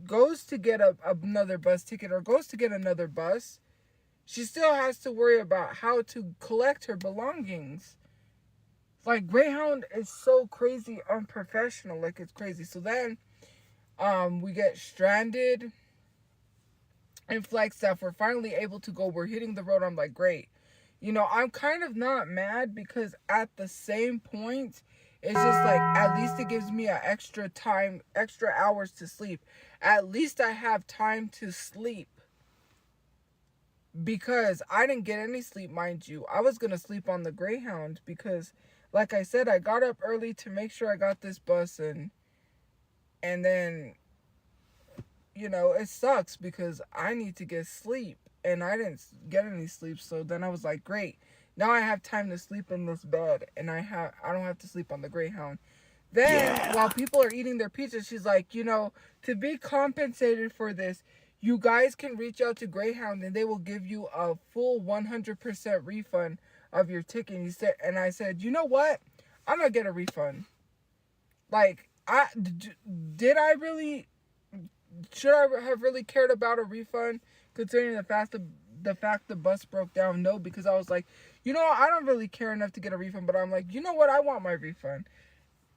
goes to get another bus ticket or goes to get another bus, she still has to worry about how to collect her belongings. Greyhound is so crazy unprofessional. It's crazy. So then, we get stranded in Flagstaff. We're finally able to go. We're hitting the road. I'm like, great. I'm kind of not mad, because at the same point, it's just at least it gives me extra hours to sleep. At least I have time to sleep. Because I didn't get any sleep, mind you. I was going to sleep on the Greyhound because like I said, I got up early to make sure I got this bus, and then, you know, it sucks because I need to get sleep, and I didn't get any sleep. So then I was like, great, now I have time to sleep in this bed, and I don't have to sleep on the Greyhound. Then while people are eating their pizza, she's like, you know, to be compensated for this, you guys can reach out to Greyhound and they will give you a full 100% refund of your ticket. And I said, you know what? I'm gonna get a refund. Like, did I really? Should I have really cared about a refund, considering the fact the bus broke down? No, because I was like, you know, I don't really care enough to get a refund. But I'm like, you know what? I want my refund.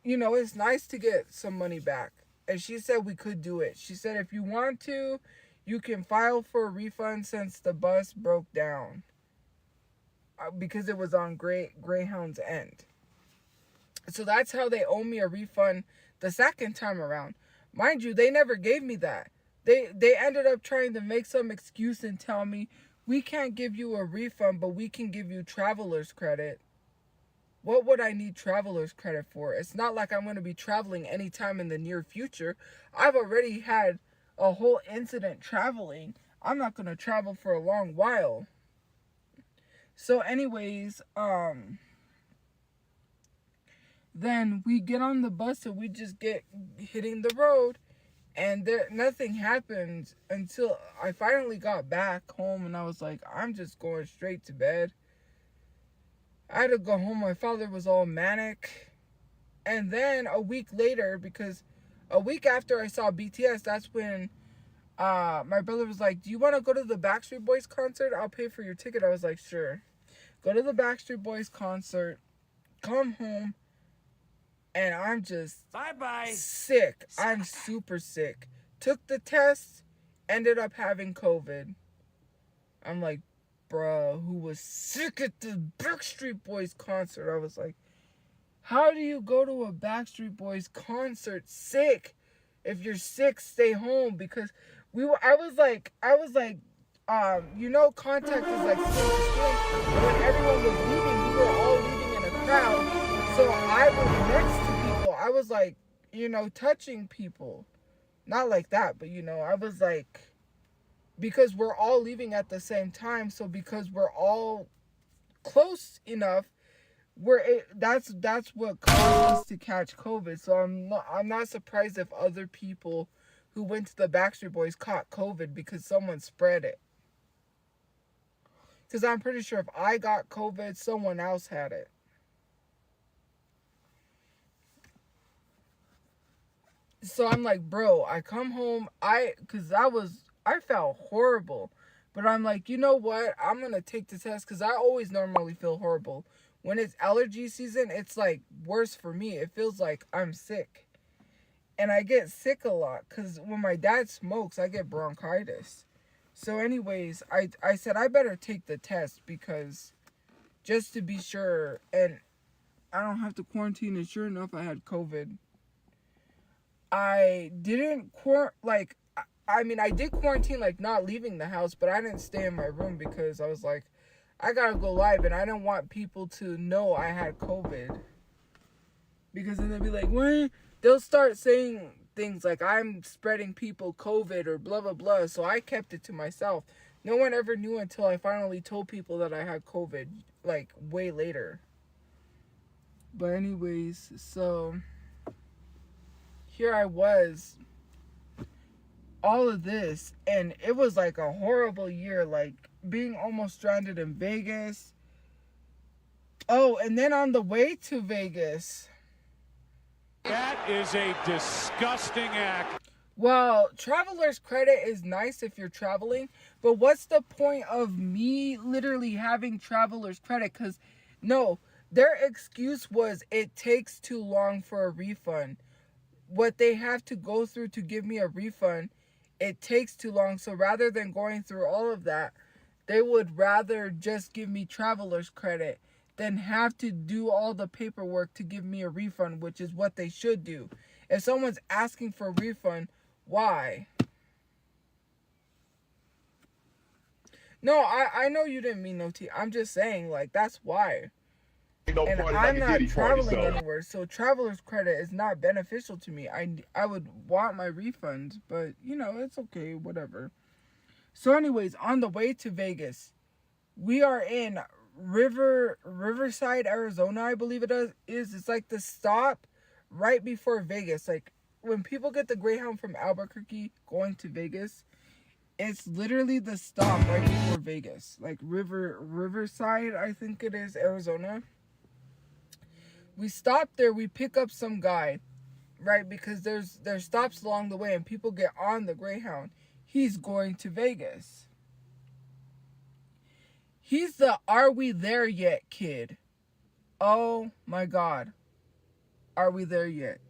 You know, it's nice to get some money back. And she said we could do it. She said if you want to, you can file for a refund since the bus broke down. Because it was on Greyhound's end. So that's how they owe me a refund the second time around. Mind you, they never gave me that. They ended up trying to make some excuse and tell me, we can't give you a refund, but we can give you traveler's credit. What would I need traveler's credit for? It's not like I'm going to be traveling anytime in the near future. I've already had a whole incident traveling. I'm not going to travel for a long while. So anyways, then we get on the bus and we just get hitting the road, and nothing happened until I finally got back home, and I was like, I'm just going straight to bed. I had to go home. My father was all manic. And then a week later, because a week after I saw BTS, that's when my brother was like, do you want to go to the Backstreet Boys concert? I'll pay for your ticket. I was like, sure. Go to the Backstreet Boys concert, come home, and I'm just Bye-bye. sick. I'm super sick. Took the test, ended up having COVID. I'm like, bruh, who was sick at the Backstreet Boys concert? I was like, how do you go to a Backstreet Boys concert sick? If you're sick, stay home. Because I was like, you know, contact is like skin to skin. When everyone was leaving, we were all leaving in a crowd. So I was next to people. I was like, you know, touching people. Not like that, but you know, I was like, because we're all leaving at the same time. So because we're all close enough, that's what caused us to catch COVID. So I'm not surprised if other people who went to the Backstreet Boys caught COVID because someone spread it. Because I'm pretty sure if I got COVID, someone else had it. So I'm like, bro, I come home, I felt horrible. But I'm like, you know what? I'm going to take the test because I always normally feel horrible. When it's allergy season, it's like worse for me. It feels like I'm sick. And I get sick a lot because when my dad smokes, I get bronchitis. So anyways, I said I better take the test because just to be sure. And I don't have to quarantine. And sure enough, I had COVID. I didn't I did quarantine, like not leaving the house, but I didn't stay in my room because I was like, I gotta go live and I didn't want people to know I had COVID. Because then they'll be like, what? They'll start saying things like I'm spreading people COVID or blah, blah, blah. So I kept it to myself. No one ever knew until I finally told people that I had COVID, like way later. But anyways, so here I was, all of this, and it was like a horrible year, like being almost stranded in Vegas. Oh, and then on the way to Vegas, That is a disgusting act. well, traveler's credit is nice if you're traveling, but what's the point of me literally having traveler's credit? Because no, their excuse was it takes too long for a refund. What they have to go through to give me a refund, it takes too long. So rather than going through all of that, they would rather just give me traveler's credit than have to do all the paperwork to give me a refund, which is what they should do. If someone's asking for a refund, why? No, I know you didn't mean no tea. I'm just saying, like, that's why. And I'm not traveling anywhere, so traveler's credit is not beneficial to me. I would want my refund, but you know, it's okay, whatever. So anyways, on the way to Vegas, we are in Riverside, Arizona, I believe it is. It's like the stop right before Vegas. Like when people get the Greyhound from Albuquerque going to Vegas, it's literally the stop right before Vegas. Like Riverside, I think it is, Arizona. We stop there, we pick up some guy, right? Because there's stops along the way and people get on the Greyhound. He's going to Vegas. He's the "Are we there yet" kid. Oh my God. Are we there yet?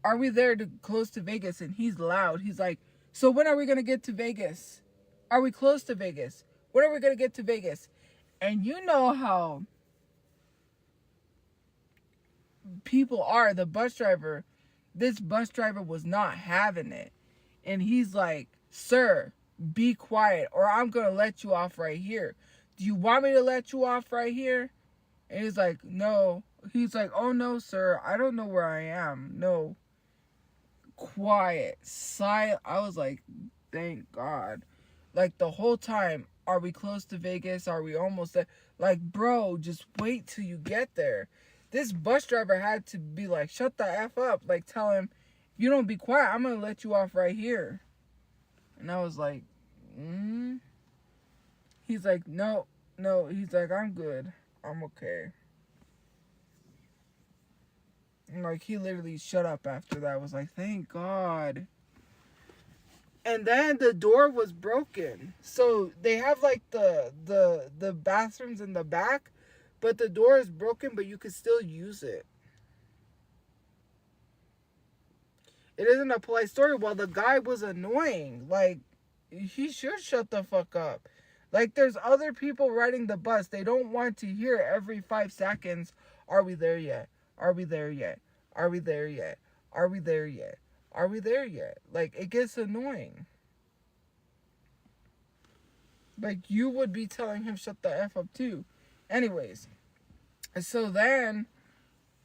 Are we there to close to Vegas? And he's loud. He's like, so when are we going to get to Vegas? Are we close to Vegas? When are we going to get to Vegas? And you know how people are. The bus driver, this bus driver was not having it. And he's like, sir, be quiet or I'm going to let you off right here. Do you want me to let you off right here? And he's like, no. He's like, oh no, sir. I don't know where I am. No. Quiet. Silent. I was like, thank God. Like the whole time, are we close to Vegas? Are we almost there? Like, bro, just wait till you get there. This bus driver had to be like, shut the F up. Like, tell him, if you don't be quiet, I'm going to let you off right here. And I was like, He's like, no. He's like, I'm good. I'm okay. And like, he literally shut up after that. I was like, thank God. And then the door was broken. So they have like the bathrooms in the back, but the door is broken, but you can still use it. It isn't a polite story. Well, the guy was annoying. Like, he should shut the fuck up. Like, there's other people riding the bus. They don't want to hear every 5 seconds, are we there yet? Are we there yet? Are we there yet? Are we there yet? Are we there yet? Like, it gets annoying. Like, you would be telling him shut the F up too. Anyways. So then,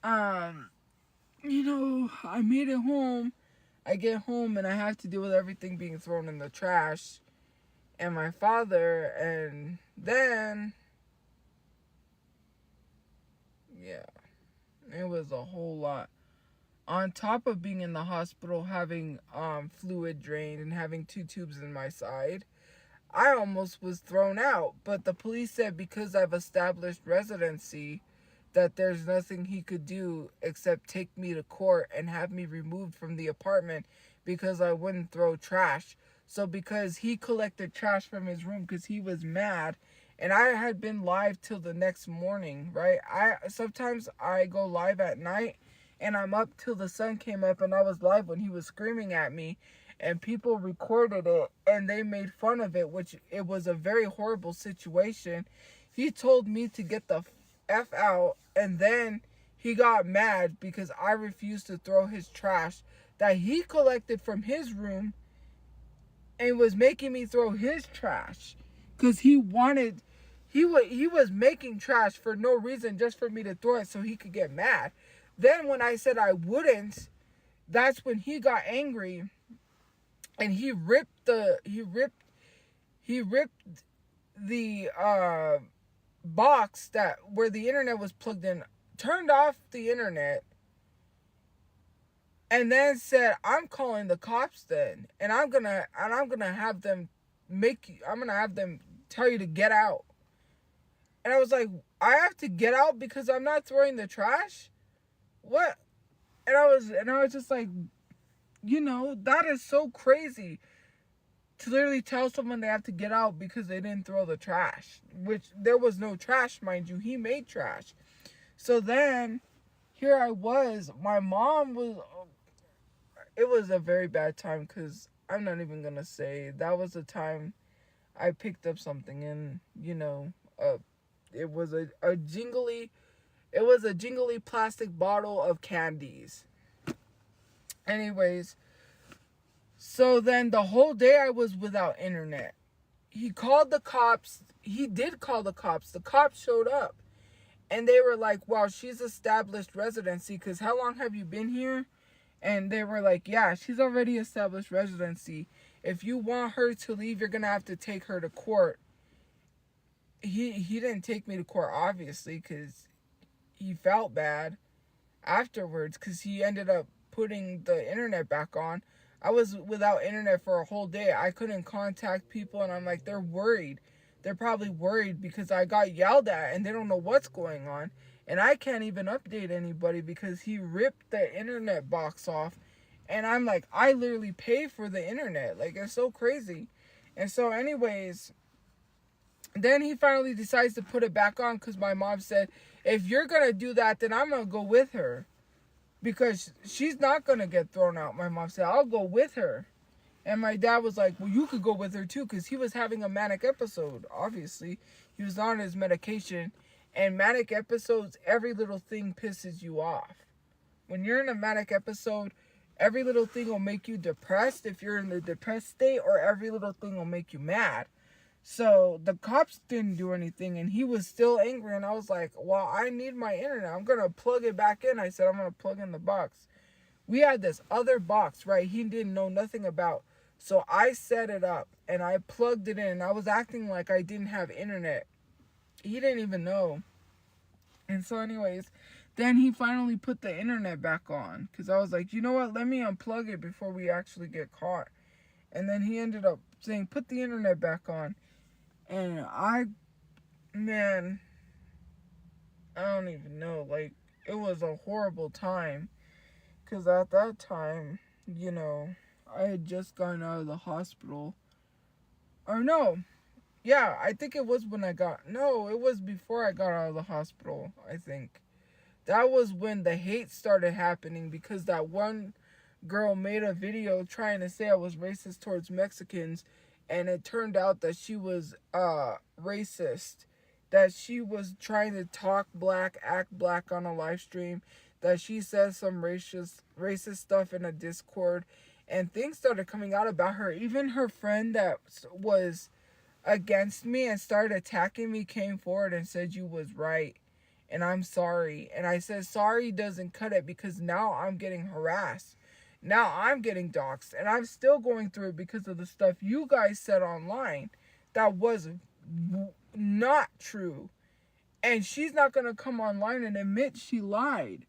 you know, I made it home. I get home and I have to deal with everything being thrown in the trash. And my father, and then, yeah, it was a whole lot. On top of being in the hospital, having fluid drained and having 2 tubes in my side, I almost was thrown out. But the police said because I've established residency, that there's nothing he could do except take me to court and have me removed from the apartment because I wouldn't throw trash. So because he collected trash from his room because he was mad, and I had been live till the next morning, right? Sometimes I go live at night and I'm up till the sun came up, and I was live when he was screaming at me, and people recorded it and they made fun of it, which it was a very horrible situation. He told me to get the F out, and then he got mad because I refused to throw his trash that he collected from his room and was making me throw his trash because he was making trash for no reason, just for me to throw it so he could get mad. Then when I said I wouldn't, that's when he got angry and he ripped the box that where the internet was plugged in, turned off the internet, and then said, I'm calling the cops then, and I'm gonna have them tell you to get out. And I was like, I have to get out because I'm not throwing the trash? What? And I was just like, you know, that is so crazy to literally tell someone they have to get out because they didn't throw the trash, which there was no trash, mind you. He made trash. So then here I was, my mom was, it was a very bad time because I'm not even going to say, that was the time I picked up something and, you know, it was a jingly plastic bottle of candies. Anyways, so then the whole day I was without internet. He called the cops. He did call the cops. The cops showed up. And they were like, well, she's established residency, because how long have you been here? And they were like, yeah, she's already established residency. If you want her to leave, you're going to have to take her to court. He didn't take me to court, obviously, because he felt bad afterwards, because he ended up putting the internet back on. I was without internet for a whole day. I couldn't contact people, and I'm like, they're worried. They're probably worried because I got yelled at and they don't know what's going on. And I can't even update anybody because he ripped the internet box off. And I'm like, I literally pay for the internet. Like, it's so crazy. And so anyways, then he finally decides to put it back on because my mom said, if you're going to do that, then I'm going to go with her. Because she's not going to get thrown out. My mom said, I'll go with her. And my dad was like, well, you could go with her too, because he was having a manic episode, obviously. He was on his medication. And manic episodes, every little thing pisses you off. When you're in a manic episode, every little thing will make you depressed if you're in the depressed state, or every little thing will make you mad. So the cops didn't do anything, and he was still angry. And I was like, well, I need my internet. I'm going to plug it back in. I said, I'm going to plug in the box. We had this other box, right? He didn't know nothing about. So I set it up and I plugged it in. I was acting like I didn't have internet. He didn't even know. And so anyways, then he finally put the internet back on. Because I was like, you know what? Let me unplug it before we actually get caught. And then he ended up saying, put the internet back on. And I don't even know. Like, it was a horrible time. Because at that time, you know, I had just gotten out of the hospital. Or no. Yeah, I think it was when it was before I got out of the hospital, I think. That was when the hate started happening, because that one girl made a video trying to say I was racist towards Mexicans, and it turned out that she was racist. That she was trying to talk black, act black on a live stream. That she said some racist stuff in a Discord. And things started coming out about her. Even her friend that was against me and started attacking me came forward and said, you was right. And I'm sorry. And I said, sorry doesn't cut it, because now I'm getting harassed. Now I'm getting doxxed. And I'm still going through it because of the stuff you guys said online that was not true. And she's not going to come online and admit she lied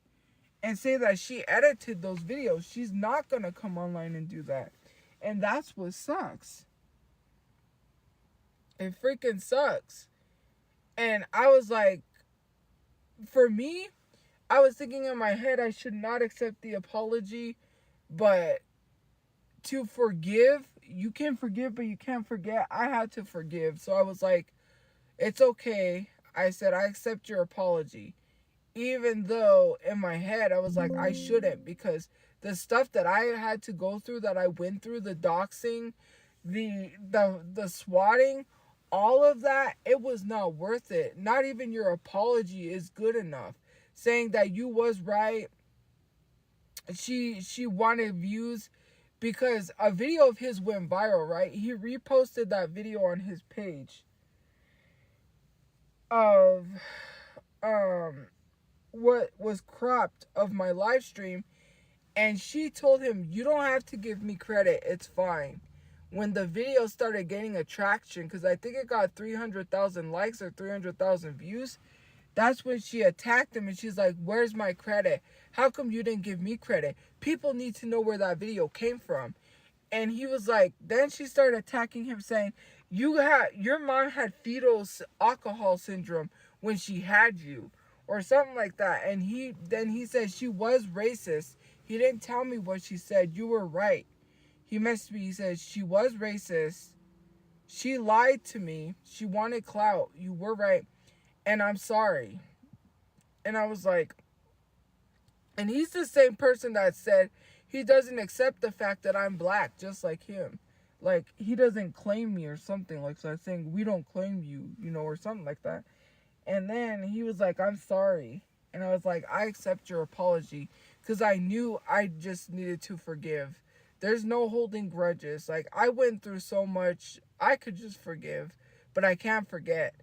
and say that she edited those videos. She's not going to come online and do that. And that's what sucks. It freaking sucks. And I was like, for me, I was thinking in my head, I should not accept the apology, but to forgive, you can forgive, but you can't forget. I had to forgive. So I was like, it's okay. I said, I accept your apology. Even though in my head I was like, I shouldn't, because the stuff that I had to go through, that I went through, the doxing, the swatting, all of that, it was not worth it. Not even your apology is good enough. Saying that you was right. She wanted views because a video of his went viral, right? He reposted that video on his page of what was cropped of my live stream, and she told him, you don't have to give me credit, it's fine. When the video started gaining attraction, because I think it got 300,000 likes or 300,000 views, that's when she attacked him, and she's like, where's my credit? How come you didn't give me credit? People need to know where that video came from. And he was like, then she started attacking him, saying, your mom had fetal alcohol syndrome when she had you, or something like that. And he said she was racist. He didn't tell me what she said. You were right. He messaged me. He said she was racist. She lied to me. She wanted clout. You were right. And I'm sorry. And I was like, and he's the same person that said he doesn't accept the fact that I'm black, just like him. Like, he doesn't claim me or something like that, saying we don't claim you, you know, or something like that. And then he was like, I'm sorry. And I was like, I accept your apology, because I knew I just needed to forgive. There's no holding grudges. Like, I went through so much. I could just forgive, but I can't forget.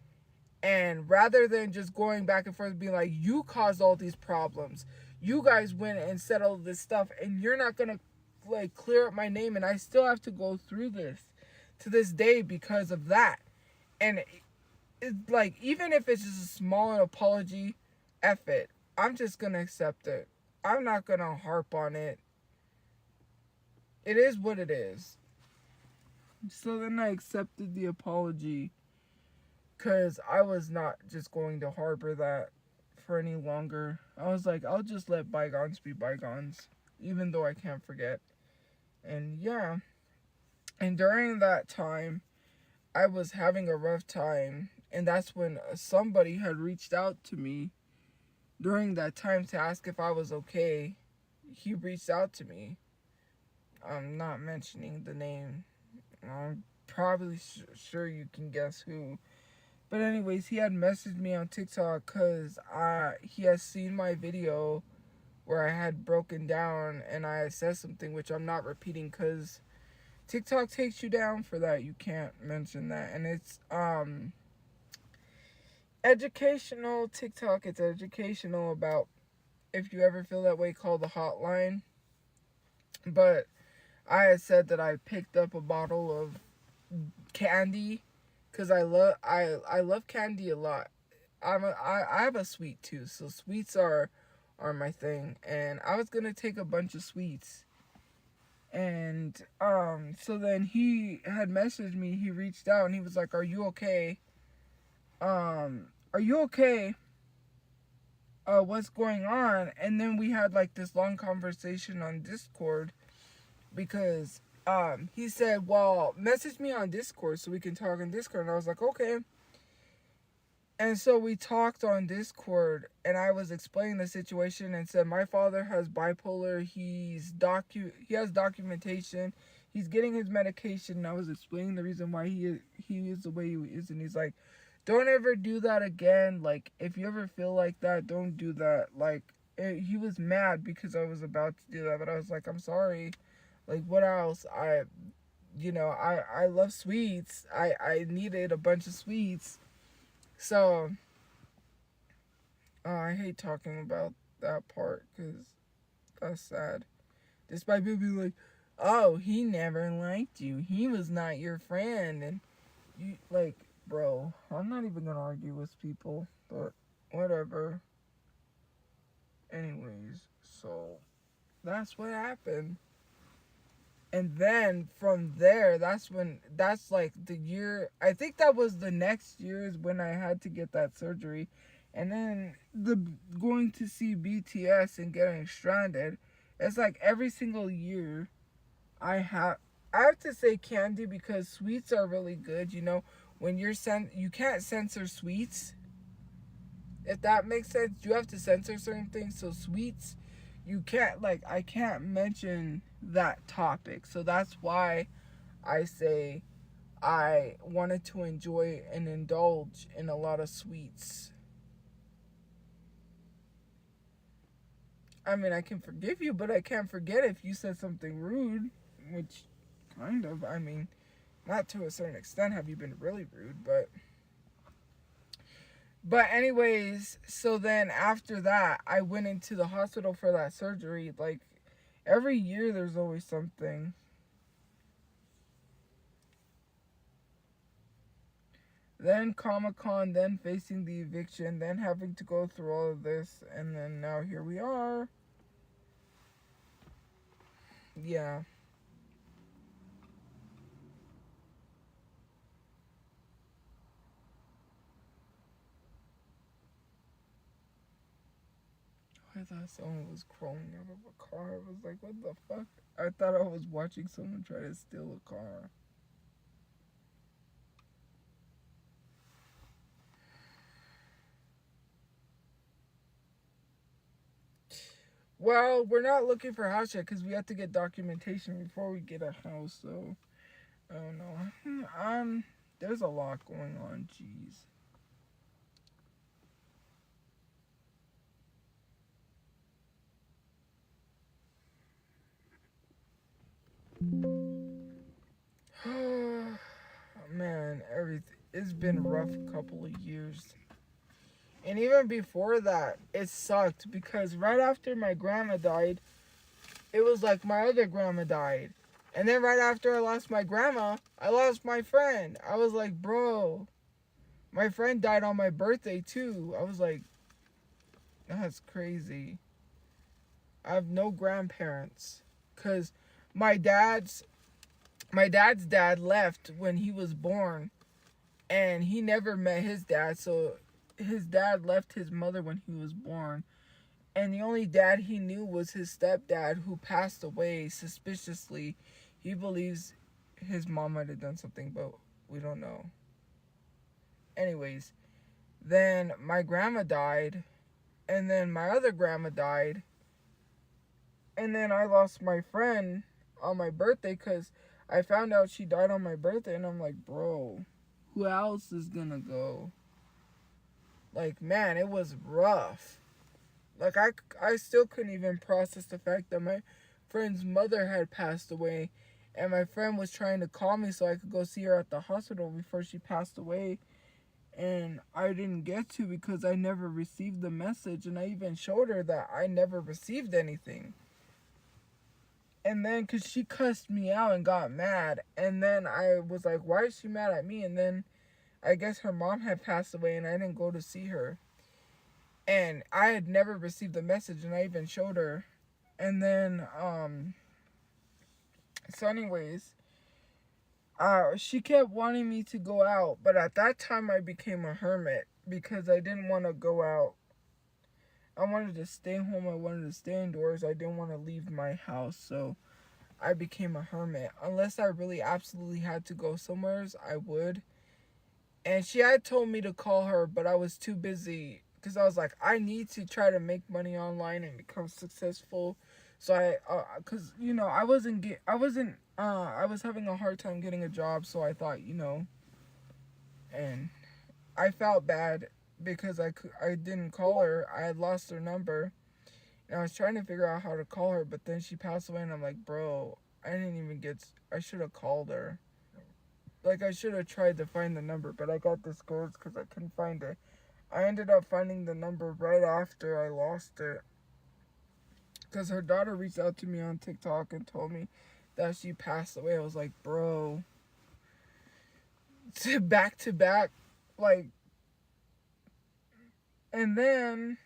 And rather than just going back and forth being like, you caused all these problems, you guys went and said all this stuff, and you're not gonna like clear up my name, and I still have to go through this to this day because of that. And it's like, even if it's just a small apology, F it, I'm just gonna accept it. I'm not gonna harp on it. It is what it is. So then I accepted the apology, because I was not just going to harbor that for any longer. I was like, I'll just let bygones be bygones, even though I can't forget. And yeah. And during that time, I was having a rough time. And that's when somebody had reached out to me during that time to ask if I was okay. He reached out to me. I'm not mentioning the name. I'm probably sure you can guess who. But anyways, he had messaged me on TikTok because he has seen my video where I had broken down and I said something which I'm not repeating because TikTok takes you down for that. You can't mention that. And it's educational TikTok. It's educational about if you ever feel that way, call the hotline. But I had said that I picked up a bottle of candy because I love candy a lot. I have a sweet tooth, so sweets are my thing. And I was gonna take a bunch of sweets. And so then he had messaged me, he reached out and he was like, "Are you okay? Are you okay? What's going on?" And then we had like this long conversation on Discord because he said, "Well, message me on Discord so we can talk on Discord." And I was like, "Okay." And so we talked on Discord, and I was explaining the situation and said, my father has bipolar. He has documentation. He's getting his medication. And I was explaining the reason why he is the way he is. And he's like, "Don't ever do that again. Like, if you ever feel like that, don't do that." Like, he was mad because I was about to do that, but I was like, "I'm sorry. Like, what else? I love sweets. I needed a bunch of sweets." So, I hate talking about that part because that's sad. Despite people being like, "Oh, he never liked you. He was not your friend." And you, like, bro, I'm not even gonna argue with people, but whatever. Anyways, so that's what happened. And then from there, that's like the year, I think that was the next year is when I had to get that surgery. And then going to see BTS and getting stranded, it's like every single year I have to say candy because sweets are really good. When you can't censor sweets. If that makes sense, you have to censor certain things. So sweets, you can't, like, I can't mention that topic. So that's why I say I wanted to enjoy and indulge in a lot of sweets. I mean, I can forgive you, but I can't forget if you said something rude, which kind of, I mean, not to a certain extent have you been really rude, But anyways, so then after that, I went into the hospital for that surgery. Like, every year there's always something. Then Comic-Con, then facing the eviction, then having to go through all of this, and then now here we are. Yeah. I thought someone was crawling out of a car. I was like, what the fuck? I thought I was watching someone try to steal a car. Well, we're not looking for a house yet because we have to get documentation before we get a house. So, I don't know. There's a lot going on. Jeez. Man, everything. it's been a rough couple of years. And even before that, it sucked because right after my grandma died, it was like my other grandma died. And then right after I lost my grandma, I lost my friend. I was like, bro, my friend died on my birthday too. I was like, that's crazy. I have no grandparents because my dad's dad left when he was born, and he never met his dad, so his dad left his mother when he was born, and the only dad he knew was his stepdad, who passed away suspiciously. He believes his mom might have done something, but we don't know. Anyways, then my grandma died, and then my other grandma died, and then I lost my friend on my birthday because I found out she died on my birthday, and I'm like, bro, who else is gonna go? Like, man, it was rough. Like, I still couldn't even process the fact that my friend's mother had passed away, and my friend was trying to call me so I could go see her at the hospital before she passed away, and I didn't get to because I never received the message, and I even showed her that I never received anything. And then, because she cussed me out and got mad, and then I was like, why is she mad at me? And then I guess her mom had passed away, and I didn't go to see her. And I had never received the message, and I even showed her. And then, so anyways, she kept wanting me to go out, but at that time I became a hermit because I didn't want to go out. I wanted to stay home. I wanted to stay indoors. I didn't want to leave my house, so I became a hermit. Unless I really absolutely had to go somewhere, I would. And she had told me to call her, but I was too busy because I was like, I need to try to make money online and become successful. So because I was having a hard time getting a job, so I thought, and I felt bad because I didn't call her. I had lost her number, and I was trying to figure out how to call her, but then she passed away, and I'm like, bro, I should have called her. Like, I should have tried to find the number, but I got discouraged because I couldn't find it. I ended up finding the number right after I lost it, because her daughter reached out to me on TikTok and told me that she passed away. I was like, bro, back to back, like, and then,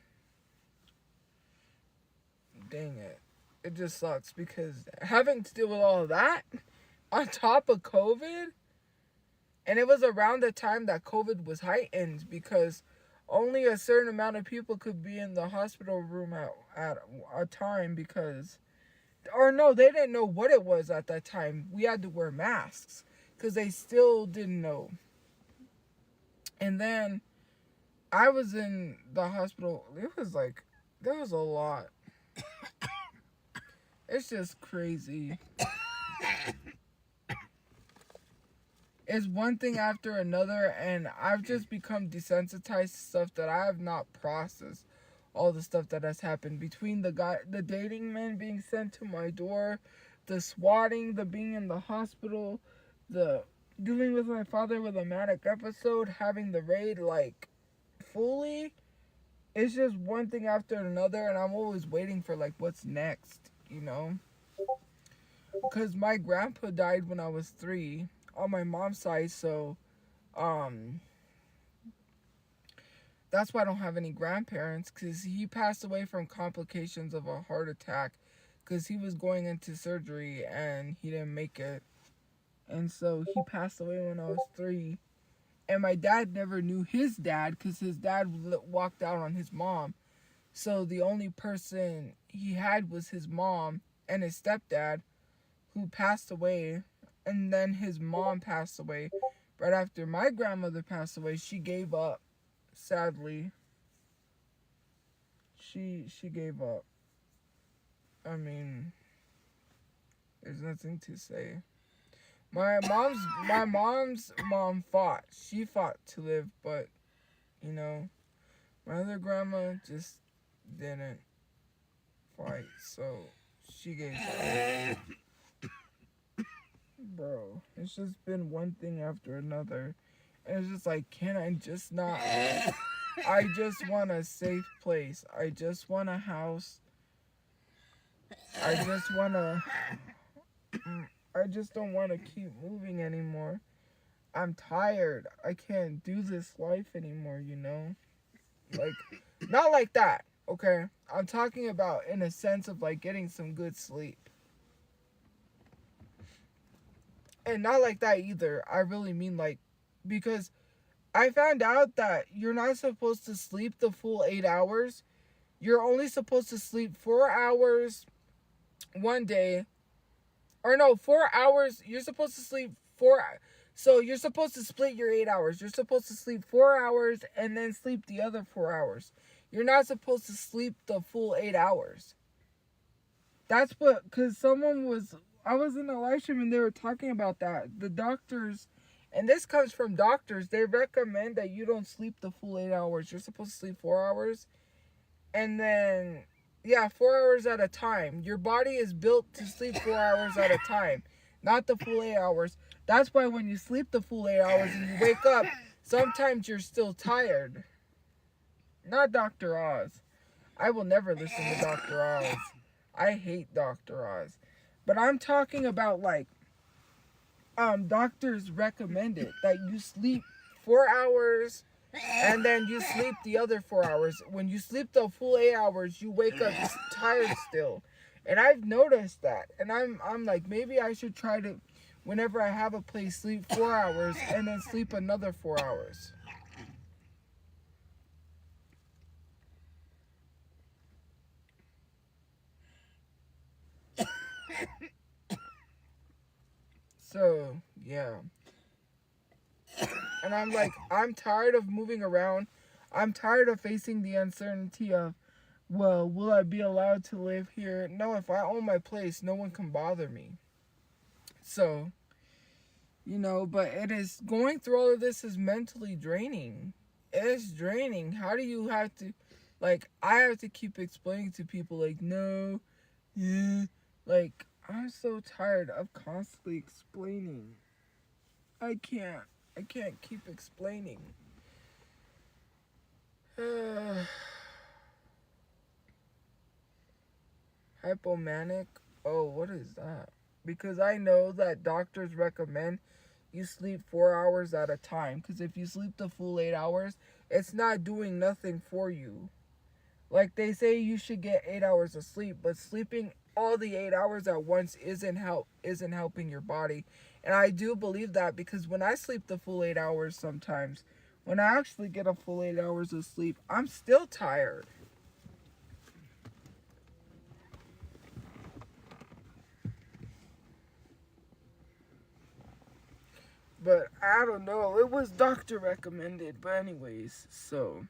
dang it, it just sucks because having to deal with all of that on top of COVID, and it was around the time that COVID was heightened because only a certain amount of people could be in the hospital room at a time because, or no, they didn't know what it was at that time. We had to wear masks because they still didn't know. And then I was in the hospital. It was like, there was a lot. It's just crazy. It's one thing after another, and I've just become desensitized to stuff that I have not processed. All the stuff that has happened between the dating men being sent to my door, the swatting, the being in the hospital, the dealing with my father with a manic episode, having the raid like fully. It's just one thing after another, and I'm always waiting for like what's next, because my grandpa died when I was 3 on my mom's side, so that's why I don't have any grandparents, because he passed away from complications of a heart attack because he was going into surgery and he didn't make it, and so he passed away when I was 3. And my dad never knew his dad because his dad walked out on his mom, so the only person he had was his mom and his stepdad, who passed away. And then his mom passed away. Right after my grandmother passed away, she gave up. Sadly. She gave up. I mean, there's nothing to say. My mom's mom fought. She fought to live, but my other grandma just didn't fight, so she gave up. Bro, it's just been one thing after another. And it's just like, can I just not? I just want a safe place. I just want a house. I just want to. I just don't want to keep moving anymore. I'm tired. I can't do this life anymore, you know? Like, not like that, okay? I'm talking about in a sense of like getting some good sleep. And not like that either. I really mean like, because I found out that you're not supposed to sleep the full 8 hours. You're only supposed to sleep 4 hours one day. Or no, 4 hours. You're supposed to sleep 4. So you're supposed to split your 8 hours. You're supposed to sleep 4 hours and then sleep the other 4 hours. You're not supposed to sleep the full 8 hours. That's what, because I was in a live stream and they were talking about that. The doctors, and this comes from doctors, they recommend that you don't sleep the full 8 hours. You're supposed to sleep 4 hours. And then, 4 hours at a time. Your body is built to sleep 4 hours at a time, not the full 8 hours. That's why when you sleep the full 8 hours and you wake up, sometimes you're still tired. Not Dr. Oz. I will never listen to Dr. Oz. I hate Dr. Oz. But I'm talking about like, doctors recommend it that you sleep 4 hours and then you sleep the other 4 hours. When you sleep the full 8 hours, you wake up tired still. And I've noticed that. And I'm like, maybe I should try to, whenever I have a place, sleep 4 hours and then sleep another 4 hours. So, yeah. And I'm like, I'm tired of moving around. I'm tired of facing the uncertainty of, well, will I be allowed to live here? No, if I own my place, no one can bother me. So, but it is, going through all of this is mentally draining. It is draining. How do you have to, like, I have to keep explaining to people, like, no, yeah, like, I'm so tired of constantly explaining. I can't keep explaining. Hypomanic? Oh, what is that? Because I know that doctors recommend you sleep 4 hours at a time. Because if you sleep the full 8 hours, it's not doing nothing for you. Like they say you should get 8 hours of sleep, but sleeping all the 8 hours at once isn't helping your body. And I do believe that because when I sleep the full 8 hours sometimes, when I actually get a full 8 hours of sleep, I'm still tired. But I don't know. It was doctor recommended. But anyways, so.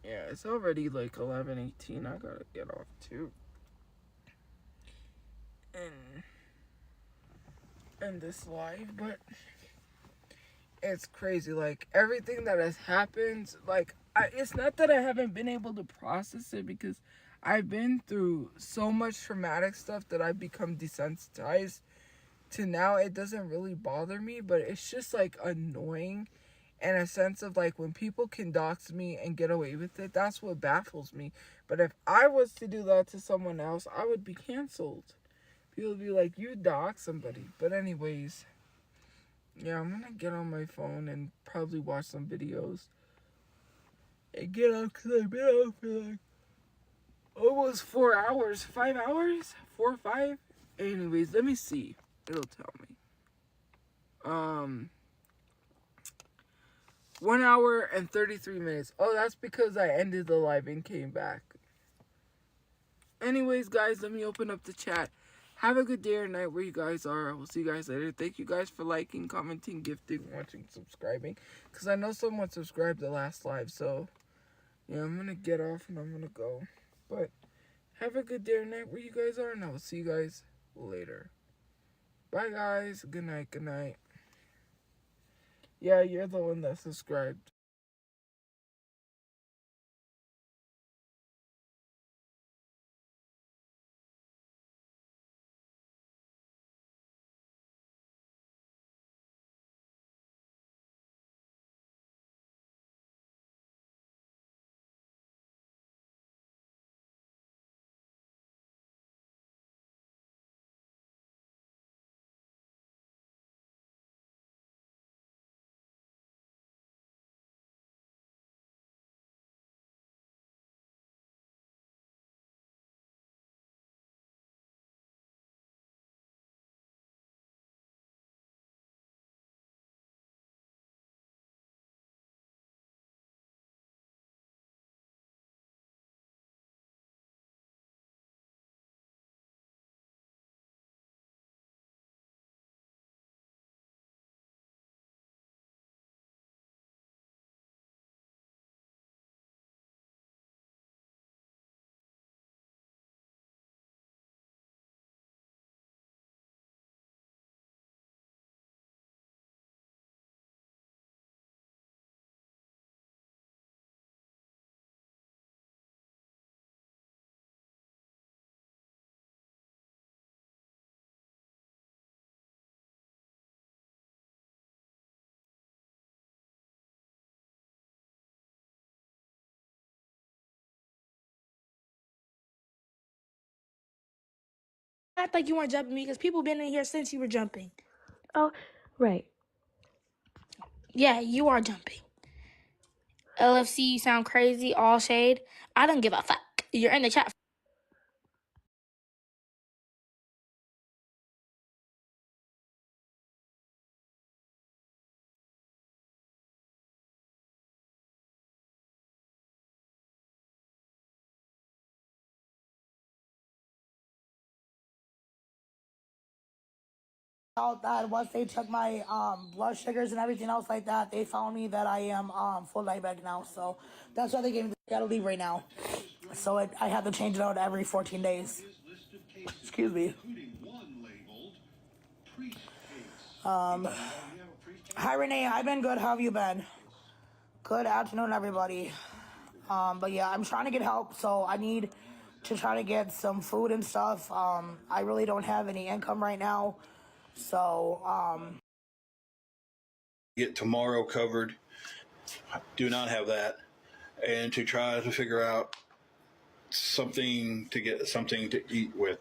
Yeah, it's already like 11:18. I gotta get off too. And end this live, but it's crazy. Like everything that has happened, like it's not that I haven't been able to process it because I've been through so much traumatic stuff that I've become desensitized to now. It doesn't really bother me, but it's just like annoying. And a sense of like when people can dox me and get away with it, that's what baffles me. But if I was to do that to someone else, I would be canceled. People would be like, you dox somebody. But anyways, yeah, I'm gonna get on my phone and probably watch some videos. And get out because I've been out for like almost 4 hours. 5 hours? 4 or 5? Anyways, let me see. It'll tell me. 1 hour and 33 minutes. Oh, that's because I ended the live and came back. Anyways, guys, let me open up the chat. Have a good day or night where you guys are. I will see you guys later. Thank you guys for liking, commenting, gifting, watching, subscribing. Because I know someone subscribed the last live. So, yeah, I'm going to get off and I'm going to go. But have a good day or night where you guys are. And I will see you guys later. Bye, guys. Good night. Good night. Yeah, you're the one that subscribed. Act like you weren't jumping me because people been in here since you were jumping. Oh, right. Yeah, you are jumping. LFC, you sound crazy, all shade. I don't give a fuck. You're in the chat. Out that once they took my blood sugars and everything else like that, they found me that I am full diabetic now. So that's why they gave me. Gotta leave right now. So I have to change it out every 14 days. Excuse me. Hi Renee, I've been good. How have you been? Good afternoon, everybody. But yeah, I'm trying to get help, so I need to try to get some food and stuff. I really don't have any income right now. So, get tomorrow covered. Do not have that. And to try to figure out something to get something to eat with.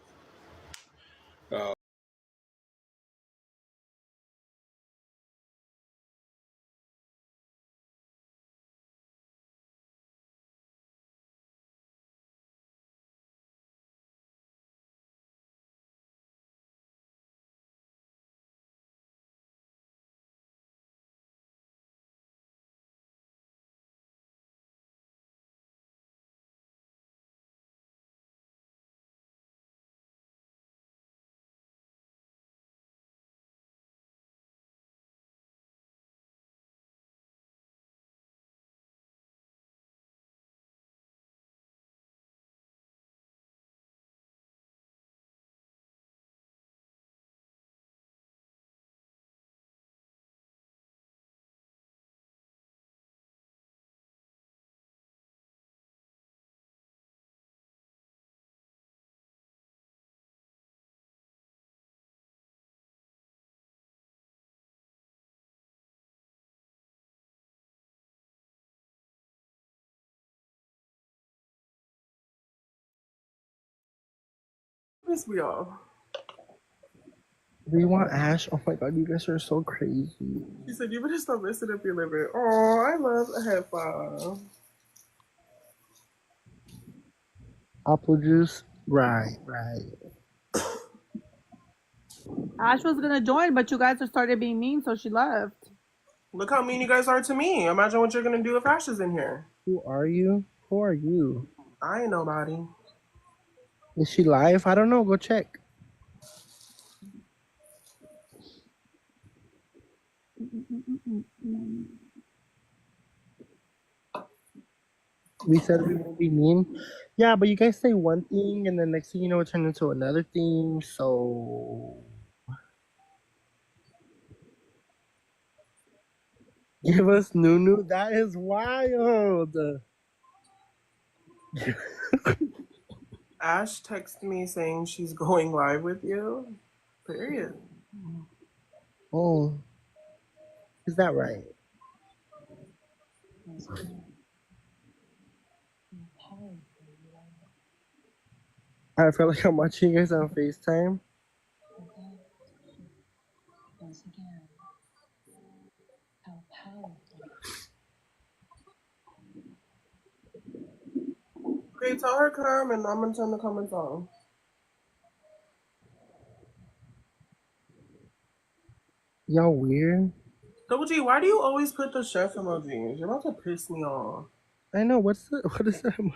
Piss me off. We want Ash. Oh my god, you guys are so crazy. She said, you better stop messing up your liver. Oh, I love a head five. Apple juice. Right. Ash was gonna join, but you guys have started being mean, so she left. Look how mean you guys are to me. Imagine what you're gonna do if Ash is in here. Who are you? I ain't nobody. Is she live? I don't know. Go check. We said we won't be mean. Yeah, but you guys say one thing and then next thing you know it turned into another thing, so give us Nunu. That is wild. Ash texted me saying she's going live with you. Period. Oh. Is that right? I feel like I'm watching you guys on FaceTime. Okay, tell her come and I'm gonna turn the comments on. Y'all weird. Double G, why do you always put the chef emojis? You're about to piss me off. I know. What is that emotion?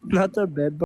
Not the bed, but